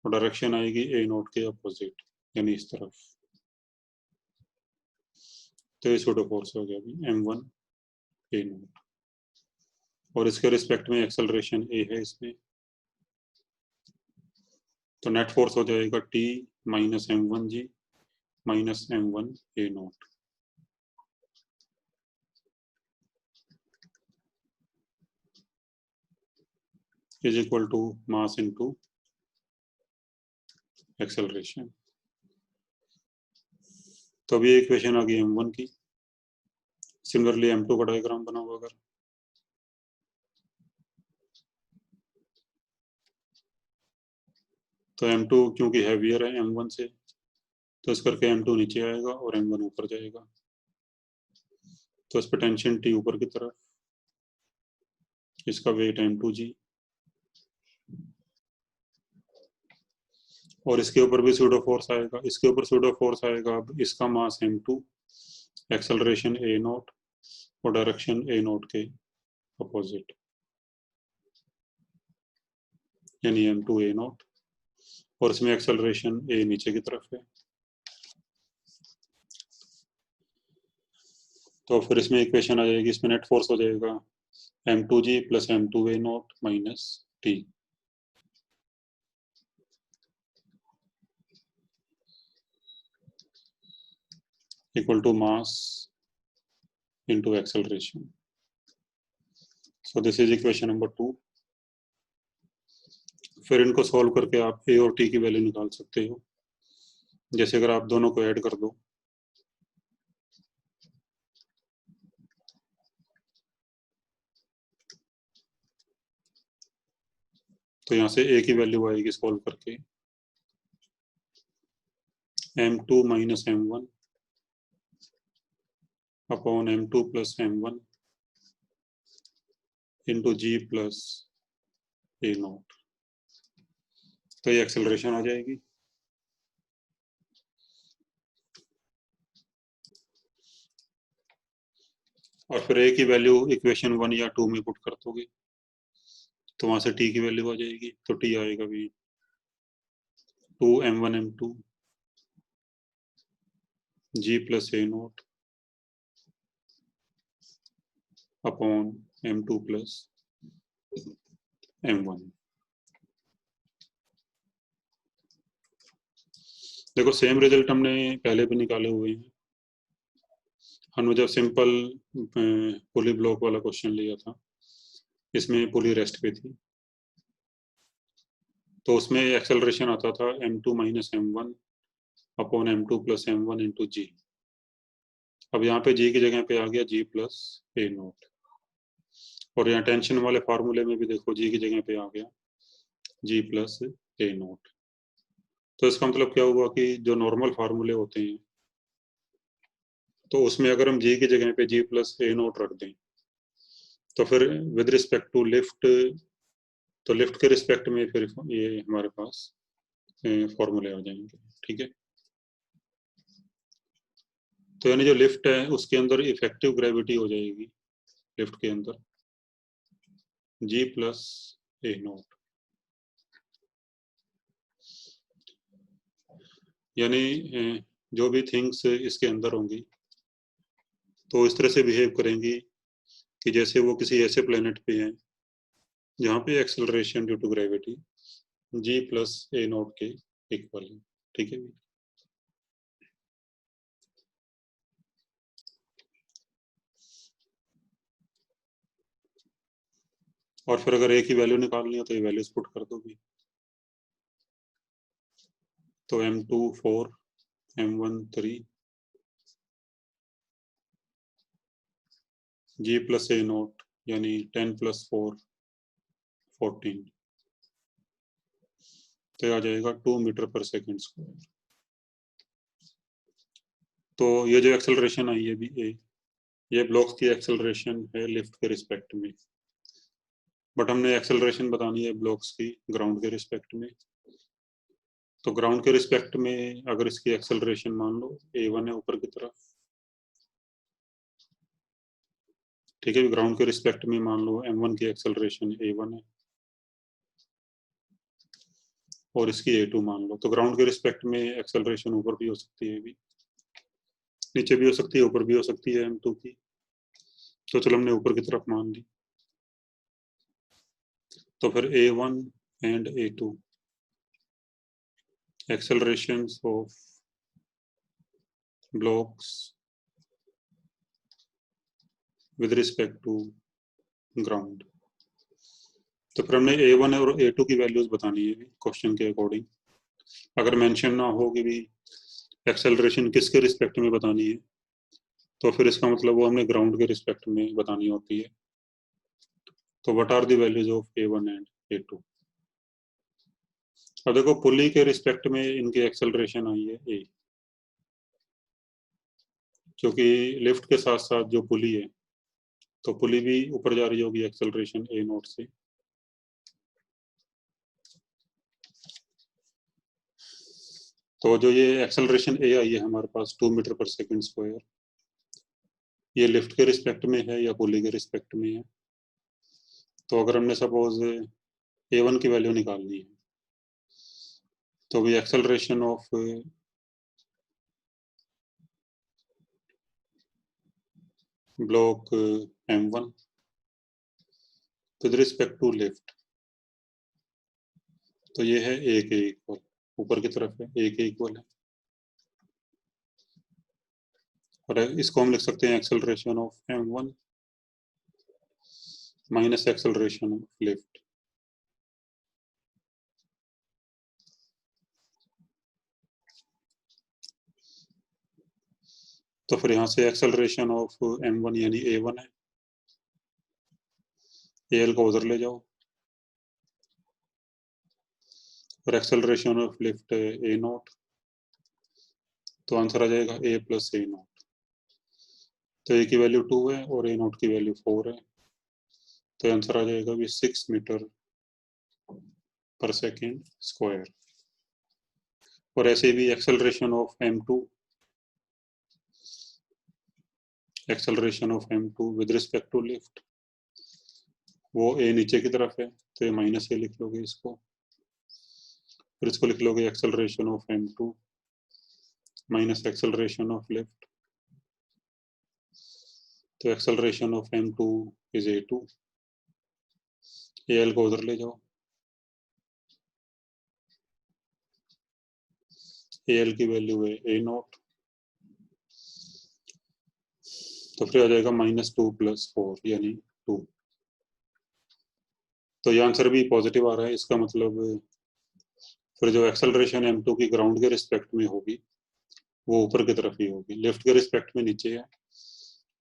और डायरेक्शन आएगी ए नॉट के अपोजिट, यानी इस तरफ, तो ये सूडो फोर्स हो गया अभी m1 ए नॉट, और इसके रिस्पेक्ट में एक्सेलरेशन ए है इसमें, तो नेट फोर्स हो जाएगा T minus m1g minus m1 A naught. Is equal to mass into acceleration. तो अभी एक इक्वेशन आ गई m1 की. सिमिलरली m2 का डायग्राम बना हुआ अगर, तो m2 क्योंकि हैवियर है m1 से, तो इस करके m2 नीचे आएगा और m1 ऊपर जाएगा, तो इस पर टेंशन T ऊपर की तरफ, इसका वेट m2g, और इसके ऊपर भी सूडो फोर्स आएगा, इसके ऊपर सूडो फोर्स आएगा. अब इसका मास m2, एक्सेलरेशन ए नॉट, और डायरेक्शन ए नॉट के अपोजिट, यानी m2 ए नॉट, और इसमें एक्सेलरेशन ए नीचे की तरफ है. तो फिर इसमें इक्वेशन आ जाएगी, इसमें नेट फोर्स हो जाएगा m2g plus m2 A not minus T. equal to mass into acceleration. So this is equation number 2. फिर इनको सॉल्व करके आप a और t की वैल्यू निकाल सकते हो। जैसे अगर आप दोनों को ऐड कर दो तो यहाँ से a की वैल्यू आएगी सॉल्व करके m2 minus m1 upon m2 plus m1 into g plus a not. तो ये एक्सेलरेशन आ जाएगी। और फिर a की वैल्यू इक्वेशन 1 या 2 में पुट कर दोगे तो वहां से t की वैल्यू आ जाएगी। तो t आएगा भी 2m1m2 g plus a not upon m2 plus m1। देखो सेम रिजल्ट हमने पहले भी निकाले हुए हैं। हमने जब सिंपल पुली ब्लॉक वाला क्वेश्चन लिया था इसमें पुली रेस्ट पे थी तो उसमें एक्सेलरेशन आता था m2 minus m1 upon m2 plus m1 into g. अब यहाँ पे g की जगह पे आ गया g प्लस a नॉट। और यहाँ टेंशन वाले फार्मूले में भी देखो g की जगह पे आ गया g प्लस a नॉट। तो इसका मतलब क्या हुआ कि जो नॉर्मल फार्मूले होते हैं तो उसमें अगर हम g की जगह पे g प्लस a नॉट रख दें तो फिर विद रिस्पेक्ट टू लिफ्ट तो लिफ्ट के रिस्पेक्ट में फिर ये हमारे पास फॉर्मूले आ जाएंगे। ठीक है। तो यानी जो लिफ्ट है उसके अंदर इफेक्टिव ग्रेविटी हो जाएगी लिफ्ट के अंदर g प्लस a नॉट। यानी जो भी थिंग्स इसके अंदर होंगी तो इस तरह से बिहेव करेंगी कि जैसे वो किसी ऐसे प्लेनेट पे हैं जहाँ पे acceleration due to gravity g plus a naught के इक्वल है। ठीक है। और फिर अगर a की वैल्यू निकालनी हो तो ये वैल्यूज पुट कर दो भी। तो m2 4 m1 3 g plus a not यानी 10 प्लस 4 14 तो आ जाएगा 2 मीटर पर सेकेंड स्क्वायर। तो ये जो एक्सेलरेशन आई है भी ये ब्लॉक्स की एक्सेलरेशन है लिफ्ट के रिस्पेक्ट में। बट हमने एक्सेलरेशन बतानी है ब्लॉक्स की ग्राउंड के रिस्पेक्ट में। तो ग्राउंड के रिस्पेक्ट में अगर इसकी एक्सेलरेशन मान लो a1 है ऊपर की तरफ। ठीक है। ग्राउंड के रिस्पेक्ट में मान लो m1 की एक्सेलरेशन a1 है और इसकी a2 मान लो। तो ग्राउंड के रिस्पेक्ट में एक्सेलरेशन ऊपर भी हो सकती है भी नीचे भी हो सकती है ऊपर भी हो सकती है m2 की। तो चलो हमने ऊपर की तरफ मान ली। तो फिर a1 and a2 accelerations of blocks with respect to ground। तो फिर हमने a1 और a2 की वैल्यूज बतानी है क्वेश्चन के अकॉर्डिंग। अगर मेंशन ना हो कि भी एक्सेलरेशन किसके रिस्पेक्ट में बतानी है तो फिर इसका मतलब वो हमने ग्राउंड के रिस्पेक्ट में बतानी होती है। तो what are the values of a1 and a2। अब देखो पुली के रिस्पेक्ट में इनकी एक्सेलरेशन आई है a क्योंकि लिफ्ट के साथ साथ जो पुली है तो पुली भी ऊपर जा रही होगी एक्सेलरेशन a नॉट से। तो जो ये एक्सेलरेशन a आई है हमारे पास 2 मीटर पर सेकंड स्क्वायर ये लिफ्ट के रिस्पेक्ट में है या पुली के रिस्पेक्ट में है। तो अगर हमने सपोज a1 की वैल्यू निकालनी है तो भी acceleration of block m1 with respect to lift तो ये है a के इक्वल ऊपर की तरफ है a के इक्वल है। और इसको हम लिख सकते हैं acceleration of m1 minus acceleration of lift. तो फिर यहाँ से एक्सेलरेशन ऑफ m1 यानी a1 है, al को उधर ले जाओ, और एक्सेलरेशन ऑफ लिफ्ट है a0, तो आंसर आ जाएगा a प्लस a0। तो a की वैल्यू 2 है और a0 की वैल्यू 4 है, तो आंसर आ जाएगा भी 6 मीटर पर सेकेंड स्क्वायर। और ऐसे भी acceleration of m2, acceleration of m2 with respect to lift, वो a नीचे की तरफ है, तो ये माइनस a लिख लोगे इसको, फिर इसको लिख लोगे acceleration of m2 minus acceleration of lift, तो acceleration of m2 is a2, al को उधर ले जाओ, al की वैल्यू है a0, तो फिर आ जाएगा -2 + 4 यानी 2। तो ये आंसर भी पॉजिटिव आ रहा है, इसका मतलब फिर जो एक्सेलरेशन m2 की ग्राउंड के रिस्पेक्ट में होगी वो ऊपर की तरफ ही होगी, लिफ्ट के रिस्पेक्ट में नीचे है,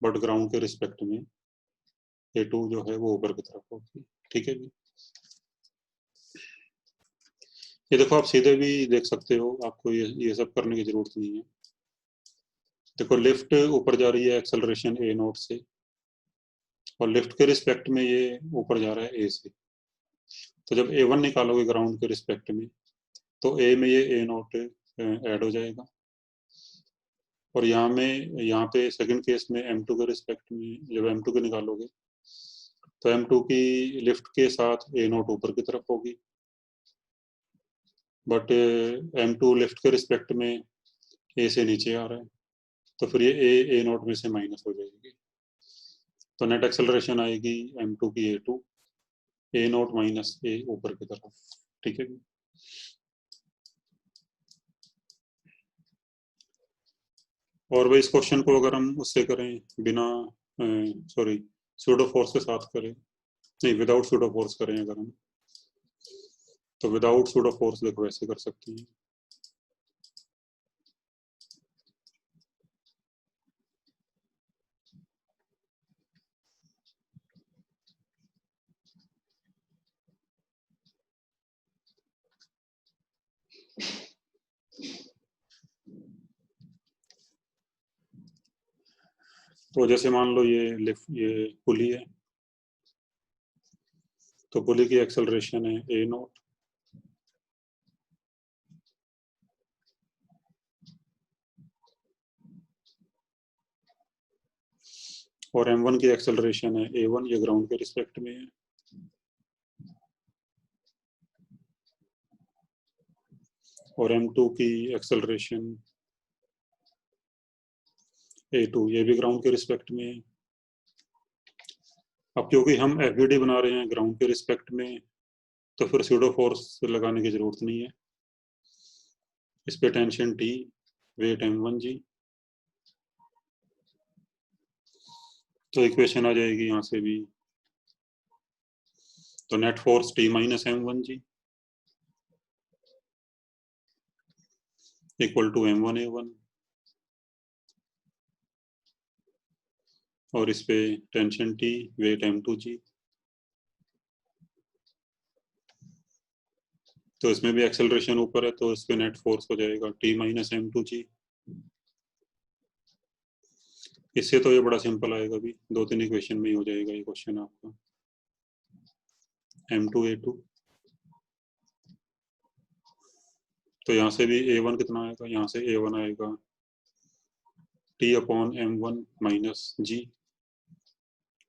बट ग्राउंड के रिस्पेक्ट में a2 जो है वो ऊपर की तरफ होगी। ठीक है जी, ये देखो आप सीधे भी देख सकते हो, आपको ये सब करने की जरूरत नहीं है। देखो लिफ्ट ऊपर जा रही है एक्सेलरेशन a0 से, और लिफ्ट के रिस्पेक्ट में ये ऊपर जा रहा है a से, तो जब a1 निकालोगे ग्राउंड के रिस्पेक्ट में, तो a में ये a0 ऐड हो जाएगा, और यहाँ पे सेकंड केस में m2 के रिस्पेक्ट में जब m2 के निकालोगे, तो m2 की लिफ्ट के साथ a0 ऊपर की तरफ होगी, बट m2 लिफ्ट के रिस्पेक्ट में a से नीचे आ रहा है, तो फिर ये a0 में से माइनस हो जाएगी, तो नेट एक्सेलरेशन आएगी m2 की a2, a0 माइनस a ऊपर की तरफ। ठीक है, और भाई इस क्वेश्चन को अगर हम उससे करें बिना सॉरी सूडो फोर्स के साथ करें, नहीं विदाउट सूडो फोर्स करें अगर हम, तो विदाउट सूडो फोर्स देखो ऐसे कर सकते हैं। तो जैसे मान लो ये लिफ्ट, ये पुली है, तो पुली की एक्सेलरेशन है a0, और m1 की एक्सेलरेशन है a1, ये ग्राउंड के रिस्पेक्ट में है, और m2 की एक्सेलरेशन a2, ये भी ग्राउंड के रिस्पेक्ट में है। अब क्योंकि हम एफबीडी बना रहे हैं ग्राउंड के रिस्पेक्ट में, तो फिर सूडो फोर्स लगाने की जरूरत नहीं है, इस पे टेंशन T, वेट m1g, तो इक्वेशन आ जाएगी यहाँ से भी, तो net force T minus m1g equal to m1a1, और इस पे टेंशन T, वेट m2g, तो इसमें भी एक्सेलरेशन ऊपर है, तो इस पे नेट फोर्स हो जाएगा T माइनस m2g। इससे तो ये बड़ा सिंपल आएगा भी, 2-3 इक्वेशन में ही हो जाएगा ये क्वेश्चन आपका, m2a2, तो यहाँ से भी a1 कितना आएगा, यहाँ से a1 आएगा T upon m1 minus g,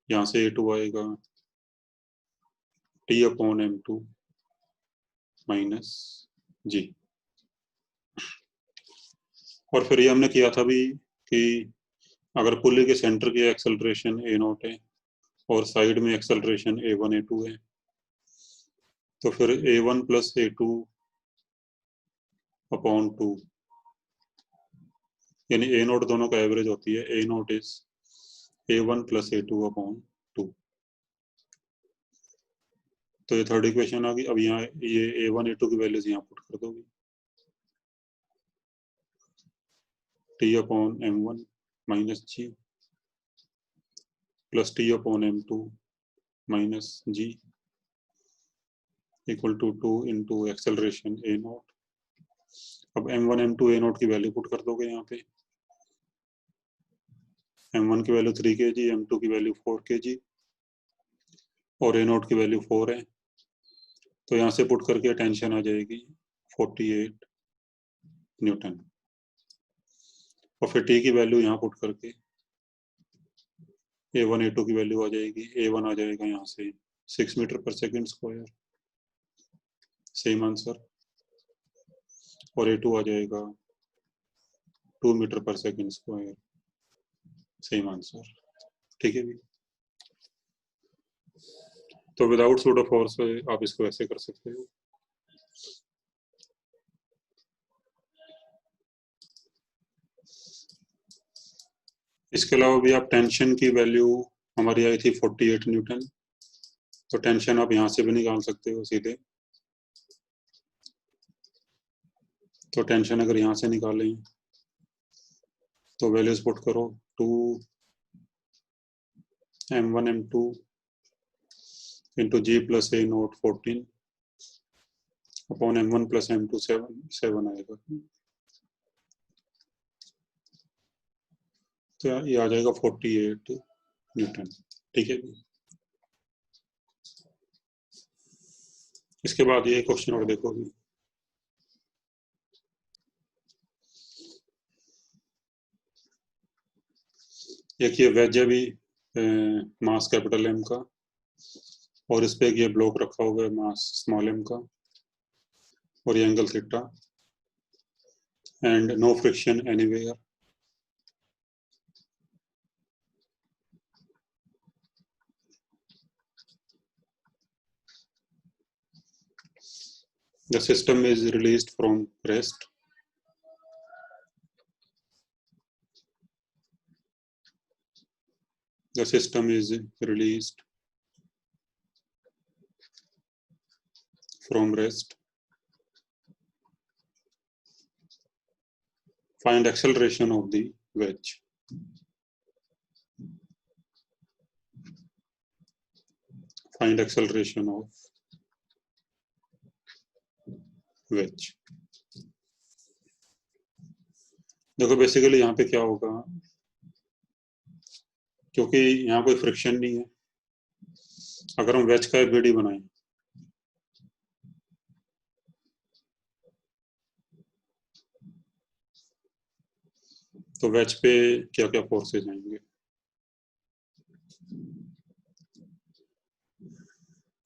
यहाँ से a2 आएगा T upon m2 minus g। और फिर ये हमने किया था भी कि अगर पुली के सेंटर की एक्सेलरेशन a0 है और साइड में एक्सेलरेशन a1 a2 है, तो फिर a1 प्लस a2 अपॉन 2 यानी ए नोट दोनों का एवरेज होती है, ए नोट इज A1 + A2/2। तो ये थर्ड इक्वेशन आ गई। अब यहाँ ये A1 A2 की वैल्यूज यहाँ पुट कर दोगे, T/m1 - G + T/m2 - G equal to 2 into acceleration A naught. अब M1 M2 A नोट की वैल्यू पुट कर दोगे यहाँ पे। M1 की वैल्यू 3 kg, M2 की वैल्यू 4 kg और A नोट की वैल्यू 4 है। तो यहाँ से पुट करके टेंशन आ जाएगी 48 न्यूटन। और फिर टी की वैल्यू यहाँ पुट करके A1 A2 की वैल्यू आ जाएगी। A1 आ जाएगा यहाँ से 6 मीटर/सेकंड², सेम आंसर। और A2 आ जाएगा 2 मीटर/सेकंड², सेम आंसर। ठीक है भी। तो विदाउट सूडो फोर्स आप इसको ऐसे कर सकते हो। इसके अलावा भी आप टेंशन की वैल्यू हमारी आई थी 48 न्यूटन, तो टेंशन आप यहाँ से भी निकाल सकते हो सीधे। तो टेंशन अगर यहाँ से निकालें तो वैल्यूज पुट करो, 2 M1 M2 into G + A note 14 upon M1 + M2 7 आएगा। तो ये आ जाएगा 48 न्यूटन। ठीक है। इसके बाद ये क्वेश्चन और देखो भी। एक ये वेज है भी मास कैपिटल M का, और इस पे ये ब्लॉक रखा हुआ है मास स्मॉल m का, और ये angle theta and no friction anywhere. The system is released from rest. The system is released from rest. Find acceleration of the wedge. Find acceleration of wedge. देखो बेसिकली यहाँ पे क्या होगा, क्योंकि यहाँ कोई फ्रिक्शन नहीं है, अगर हम वेज का एक बीडी बनाएं तो वेज पे क्या क्या फोर्सेज आएंगे।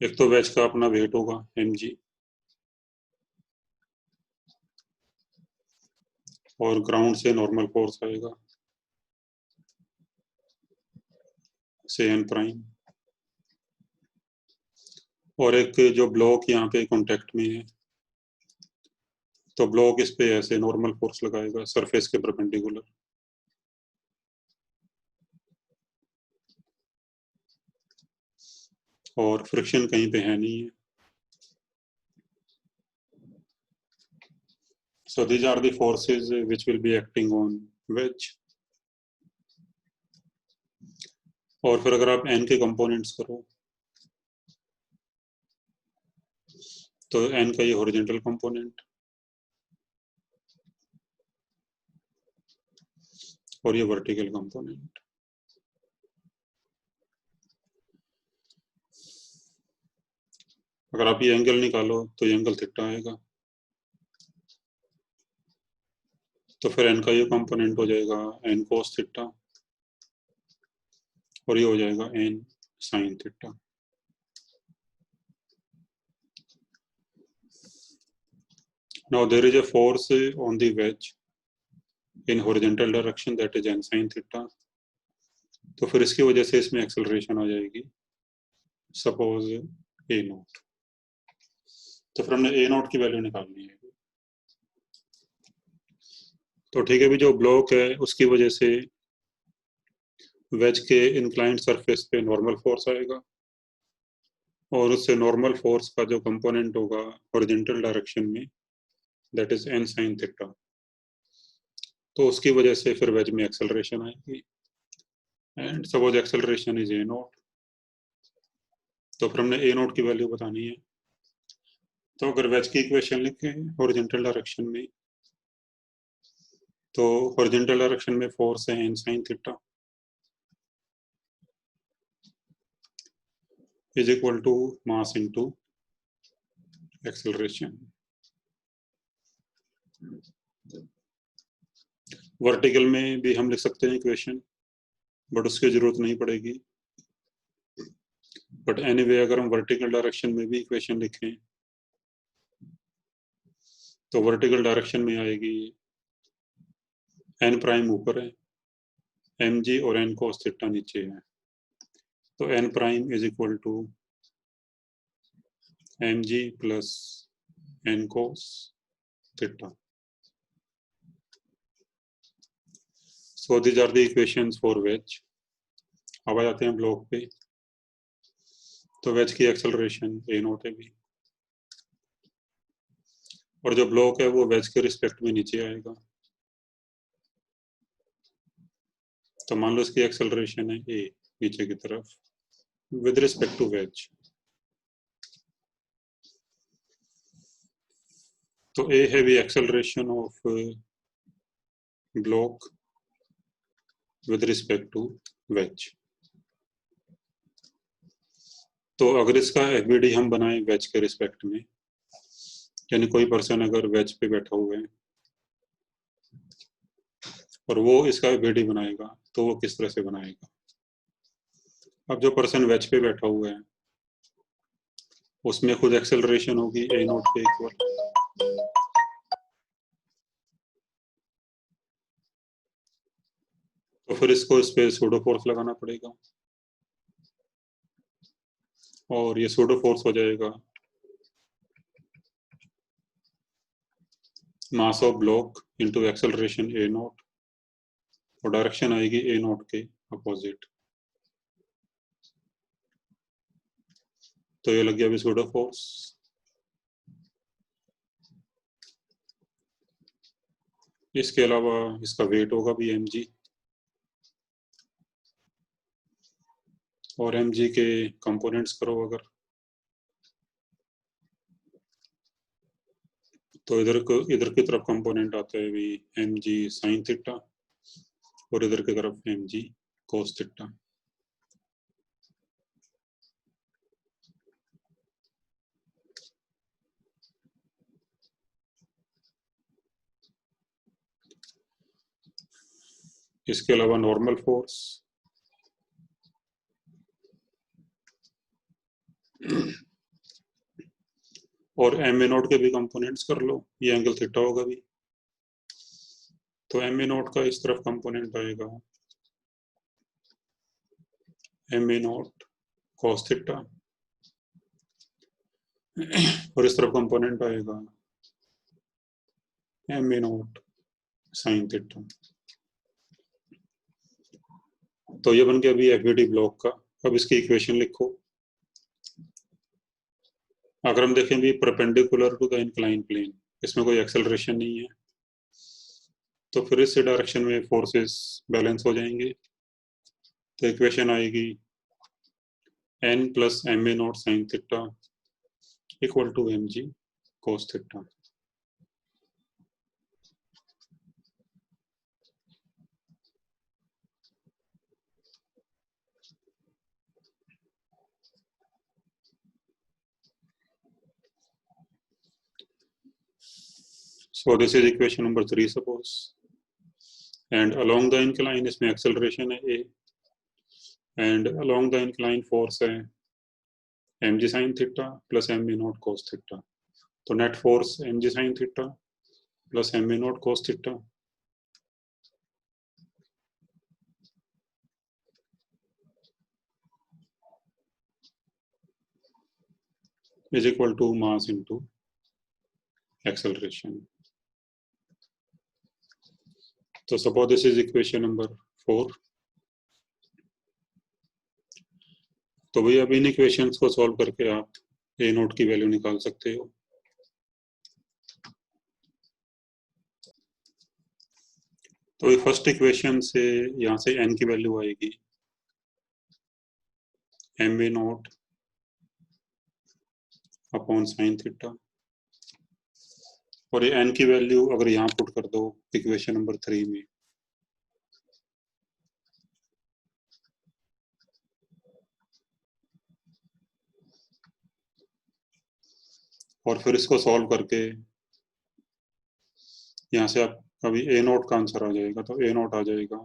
एक तो वेज का अपना वेट होगा mg, और ग्राउंड से नॉर्मल फोर्स आएगा से n', और एक जो ब्लॉक यहाँ पे कांटेक्ट में है, तो ब्लॉक इस पे ऐसे नॉर्मल फोर्स लगाएगा सरफेस के परपेंडिकुलर, और फ्रिक्शन कहीं पे है नहीं है। So these are the forces which will be acting on wedge. और फिर अगर आप n के कंपोनेंट्स करो तो n का ये हॉरिजॉन्टल कंपोनेंट और ये वर्टिकल कंपोनेंट। अगर आप ये एंगल निकालो तो ये एंगल थीटा आएगा, तो फिर n का ये कंपोनेंट हो जाएगा n cos थीटा, और ये हो जाएगा n sin theta. Now there is a force on the wedge in horizontal direction that is n sin theta. तो फिर इसकी वजह से इसमें एक्सेलरेशन आ जाएगी सपोज a नोट। तो फिर हमने a नोट की वैल्यू निकालनी है। तो ठीक है, भी जो ब्लॉक है उसकी वजह से वेज के इंक्लाइंड सरफेस पे नॉर्मल फोर्स आएगा, और उससे नॉर्मल फोर्स का जो कंपोनेंट होगा हॉरिजॉन्टल डायरेक्शन में, that is an sine theta. तो उसकी वजह से फिर वेज में एक्सेलरेशन आएगी, and suppose acceleration is a naught. तो फिर हमने ए नॉट की वैल्यू बतानी है। तो अगर वेज की इक्वेशन लिखें हॉरिजॉन्टल डायरेक्शन में, तो हॉरिजॉन्टल डायरेक्शन में फोर्स है N sine theta is equal to mass into acceleration. Vertical में भी हम लिख सकते हैं इक्वेशन, बट उसकी जरूरत नहीं पड़ेगी। बट एनीवे अगर हम वर्टिकल डायरेक्शन में भी इक्वेशन लिखें, तो वर्टिकल डायरेक्शन में आएगी एन प्राइम ऊपर है, एम जी और एन कोस थीटा नीचे है। तो N prime is equal to M G plus N cos theta. So these are the equations for wedge. अब आ जाते हैं ब्लॉक पे। तो वेज की एक्सेलरेशन ए नॉट है भी, और जो ब्लॉक है वो वेज के रिस्पेक्ट में नीचे आएगा। तो मान लो इसकी एक्सेलरेशन है ए, नीचे की तरफ, विद रिस्पेक्ट टू वेज। तो ए है भी acceleration of block with respect to wedge. तो अगर इसका एफबीडी हम बनाएं वेज के रिस्पेक्ट में, यानी कोई पर्सन अगर वेज पे बैठा हुआ है और वो इसका एफबीडी बनाएगा, तो वो किस तरह से बनाएगा। अब जो पर्सन वेज पे बैठा हुआ है उसमें खुद एक्सेलरेशन होगी ए नॉट के इक्वल। तो फिर इसको इस पे सूडो फोर्स लगाना पड़ेगा, और ये सूडो फोर्स हो जाएगा mass of block into acceleration A naught, और डायरेक्शन आएगी ए नॉट के अपोजिट। तो ये लग गया अभी सूडो फोर्स। इसके अलावा इसका वेट होगा भी एम जी, और एम जी के कंपोनेंट्स करो अगर, तो इधर की तरफ कंपोनेंट आता है भी एम जी साइन थीटा, और इधर की तरफ एम जी कोस थीटा। इसके अलावा नॉर्मल फोर्स, और एम ए नोट के भी कंपोनेंट्स कर लो, ये एंगल थीटा होगा भी। तो एम ए नोट का इस तरफ कंपोनेंट आएगा M A naught cos theta, और इस तरफ कंपोनेंट आएगा M A naught sine theta. तो ये बन गया अभी एफबीडी ब्लॉक का। अब इसकी इक्वेशन लिखो। अगर हम देखें भी perpendicular to the incline plane, इसमें कोई एक्सेलरेशन नहीं है, तो फिर इस डायरेक्शन में फोर्सेस बैलेंस हो जाएंगे। तो इक्वेशन आएगी N plus M A naught sine theta equal to M G cos theta. So this is equation number 3 suppose, and along the incline इसमें acceleration है a, and along the incline force है mg sin theta plus m a naught cos theta। तो net force mg sin theta plus m a naught cos theta is equal to mass into acceleration। तो suppose this is equation number 4। तो भैया अब इन इक्वेशंस को सॉल्व करके आप ए नोट की वैल्यू निकाल सकते हो। तो ये फर्स्ट इक्वेशन से यहाँ से एन की वैल्यू आएगी M A naught upon sine theta, और ये एन की वैल्यू अगर यहाँ पुट कर दो इक्वेशन नंबर 3 में, और फिर इसको सॉल्व करके यहाँ से आप अभी ए नोट का आंसर आ जाएगा। तो ए नोट आ जाएगा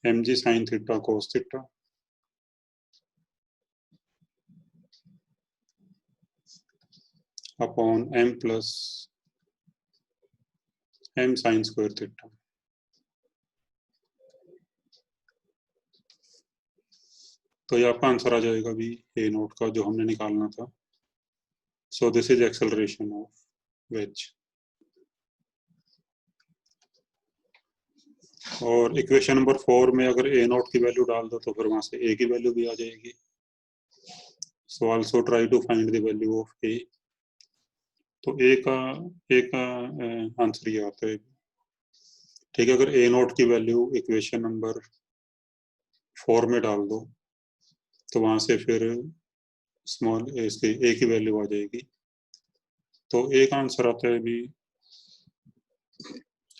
M G sine theta cos theta upon M plus M sine square theta. तो ये आपका आंसर आ जाएगा अभी ए नोट का जो हमने निकालना था। So this is acceleration of ways. और इक्वेशन नंबर 4 में अगर ए नोट की वैल्यू डाल दो तो फिर वहां से ए की वैल्यू भी आ जाएगी। So also try to find the value of a. तो ए का आंसर ये आता है। ठीक है, अगर ए नोट की वैल्यू इक्वेशन नंबर 4 में डाल दो तो वहां से फिर स्मॉल इसके ए की वैल्यू आ जाएगी। तो ए का आंसर आता है अभी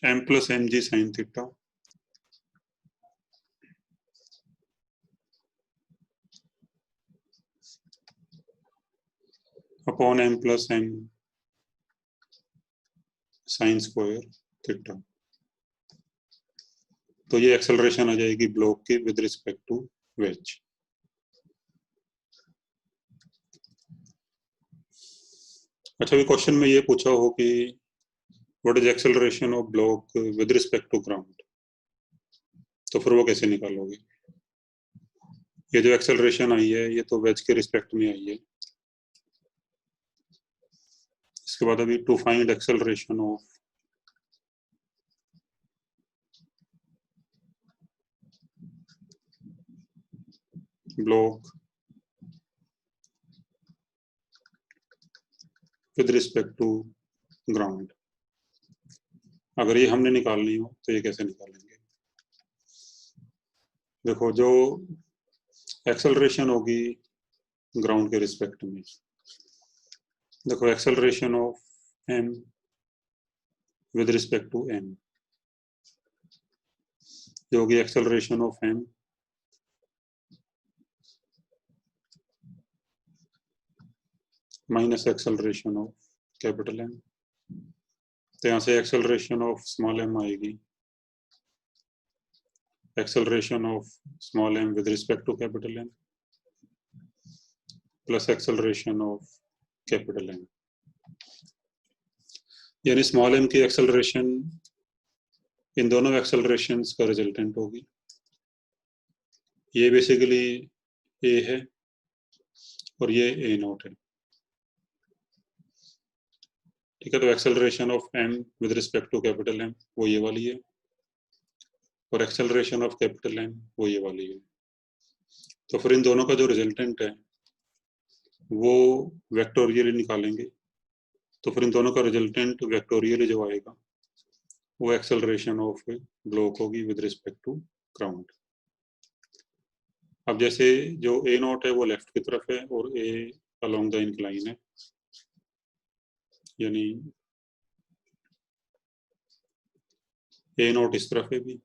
M plus M G sine theta upon M plus M sine square theta. तो ये एक्सेलरेशन आ जाएगी ब्लॉक की विद रिस्पेक्ट टू वेज। अच्छा, भी क्वेश्चन में ये पूछा हो कि what is acceleration of block with respect to ground, तो फिर वो कैसे निकालोगे? ये जो एक्सेलरेशन आई है ये तो वेज के रिस्पेक्ट में आई है। इसके बाद अभी to find acceleration of block with respect to ground, अगर ये हमने निकालनी हो तो ये कैसे निकालेंगे? देखो, जो एक्सेलरेशन होगी ग्राउंड के रिस्पेक्ट में, देखो acceleration of M with respect to M, जो होगी acceleration of M minus acceleration of capital M. तो यहाँ से एक्सेलरेशन ऑफ स्मॉल एम आएगी acceleration of small M with respect to capital M plus acceleration of capital M, यानी स्मॉल एम की एक्सेलरेशन इन दोनों एक्सेलरेशंस का रिजल्टेंट होगी। ये बेसिकली ए है और ये ए नॉट है। ठीक है, तो acceleration of M with respect to capital M वो ये वाली है, और एक्सेलरेशन ऑफ कैपिटल एम वो ये वाली है। तो फिर इन दोनों का जो रिजल्टेंट है वो वेक्टोरियली निकालेंगे। तो फिर इन दोनों का रिजल्टेंट वेक्टोरियली जो आएगा वो एक्सेलरेशन ऑफ ब्लॉक होगी विद रिस्पेक्ट टू ग्राउंड। अब जैसे जो ए नॉट है वो लेफ्ट की तरफ है और ए अलोंग द इंक्लाइन है, यानी ए नॉट इस तरफ है भी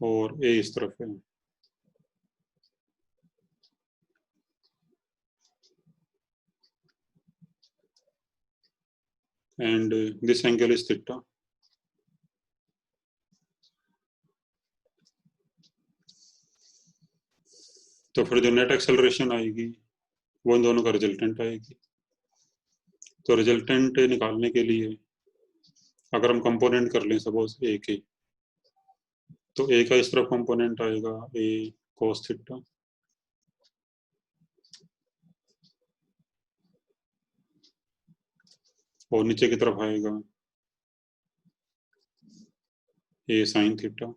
और ए इस तरफ है। And this angle is theta. तो फिर जो नेट एक्सेलरेशन आएगी वो इन दोनों का रिजल्टेंट आएगी। तो रिजल्टेंट निकालने के लिए अगर हम कंपोनेंट कर लें सपोज ए के, तो ए का इस तरफ कंपोनेंट आएगा ए कोस थीटा और नीचे की तरफ आएगा ए साइन थीटा।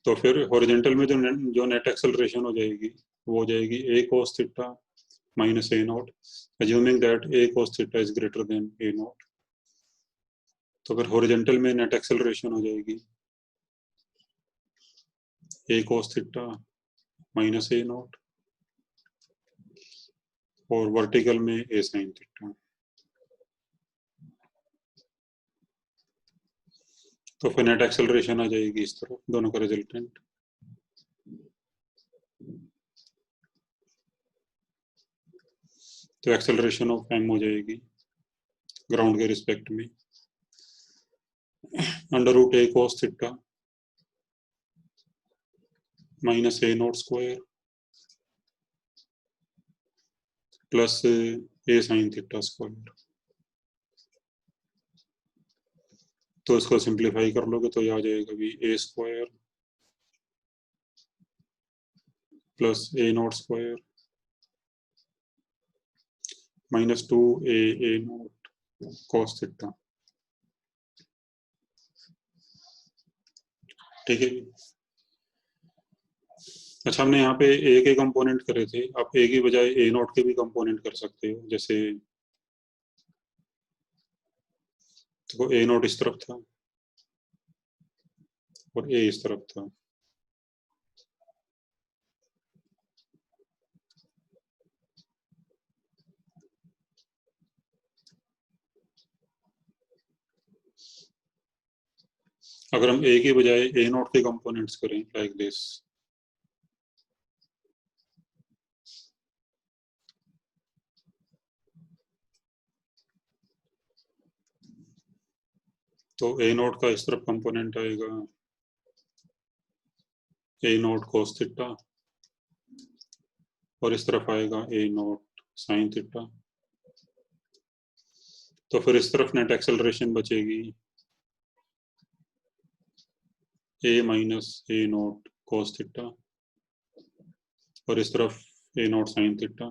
तो फिर हॉरिजेंटल में जो नेट एक्सेलरेशन हो जाएगी वो हो जाएगी a cos theta minus A naught, assuming that a cos theta is greater than a naught. तो फिर हॉरिजेंटल में नेट एक्सेलरेशन हो जाएगी a cos theta minus A naught, और वर्टिकल में ए साइन थीटा। तो फिर नेट एक्सेलरेशन आ जाएगी इस तरफ, दोनों का रिजल्टेंट। तो एक्सेलरेशन ऑफ एम हो जाएगी ग्राउंड के रिस्पेक्ट में under root A cos theta minus A naught square plus A sine theta square. तो इसको सिंप्लीफाई कर लोगे तो ये आ जाएगा भी a square plus a naught square minus 2 a naught cos theta. ठीक है। अच्छा, हमने यहाँ पे ए के कंपोनेंट करे थे, आप ए की बजाय ए नॉट के भी कंपोनेंट कर सकते हो। जैसे देखो ए नॉट इस तरफ था और ए इस तरफ था। अगर हम ए की बजाय ए नॉट के कंपोनेंट्स करें लाइक दिस, तो ए नॉट का इस तरफ कंपोनेंट आएगा ए नॉट कोस थीटा और इस तरफ आएगा ए नॉट साइन थीटा। तो फिर इस तरफ नेट एक्सेलरेशन बचेगी a minus A naught cos theta और इस तरफ ए नॉट साइन थीटा,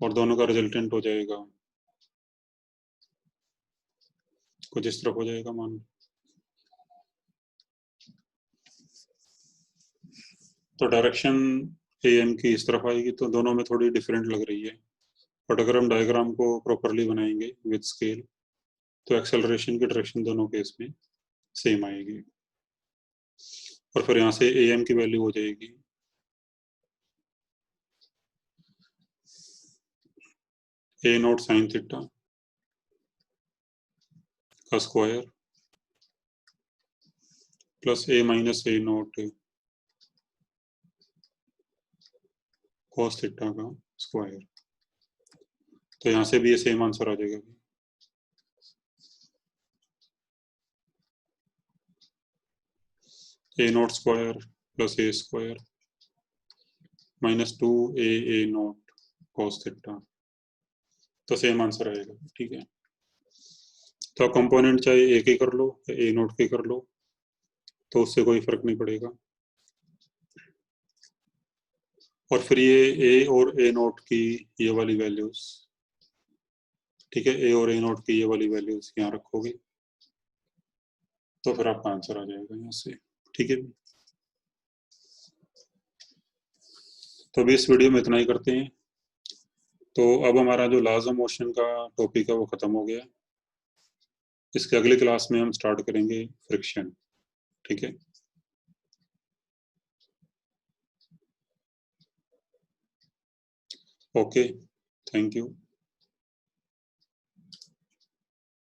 और दोनों का रिजल्टेंट हो जाएगा कुछ इस तरफ हो जाएगा मान। तो डायरेक्शन ए एम की इस तरफ आएगी, तो दोनों में थोड़ी डिफरेंट लग रही है। बट अगर हम डायग्राम को प्रॉपरली बनाएंगे विद स्केल तो एक्सेलरेशन की डायरेक्शन दोनों केस में सेम आएगी। और फिर यहाँ से ए एम की वैल्यू हो जाएगी ए नॉट साइन थीटा का square plus a minus A naught cos theta का स्क्वायर। तो यहाँ से भी ये सेम आंसर आ जाएगा a naught square plus a square minus 2 a naught cos theta. तो सेम आंसर आएगा। ठीक है। तो कंपोनेंट चाहे एक ही कर लो या ए नॉट के कर लो, तो उससे कोई फर्क नहीं पड़ेगा। और फिर ये ए और ए नॉट की ये वाली वैल्यूज, ठीक है, ए और ए नॉट की ये वाली वैल्यूज यहाँ रखोगे तो फिर आपका आंसर आ जाएगा यहाँ से। ठीक है। तो अभी इस वीडियो में इतना ही करते हैं। तो अब हमारा जो लॉज ऑफ मोशन का टॉपिक है वो खत्म हो गया। इसके अगली क्लास में हम स्टार्ट करेंगे फ्रिक्शन। ठीक है। Okay, thank you.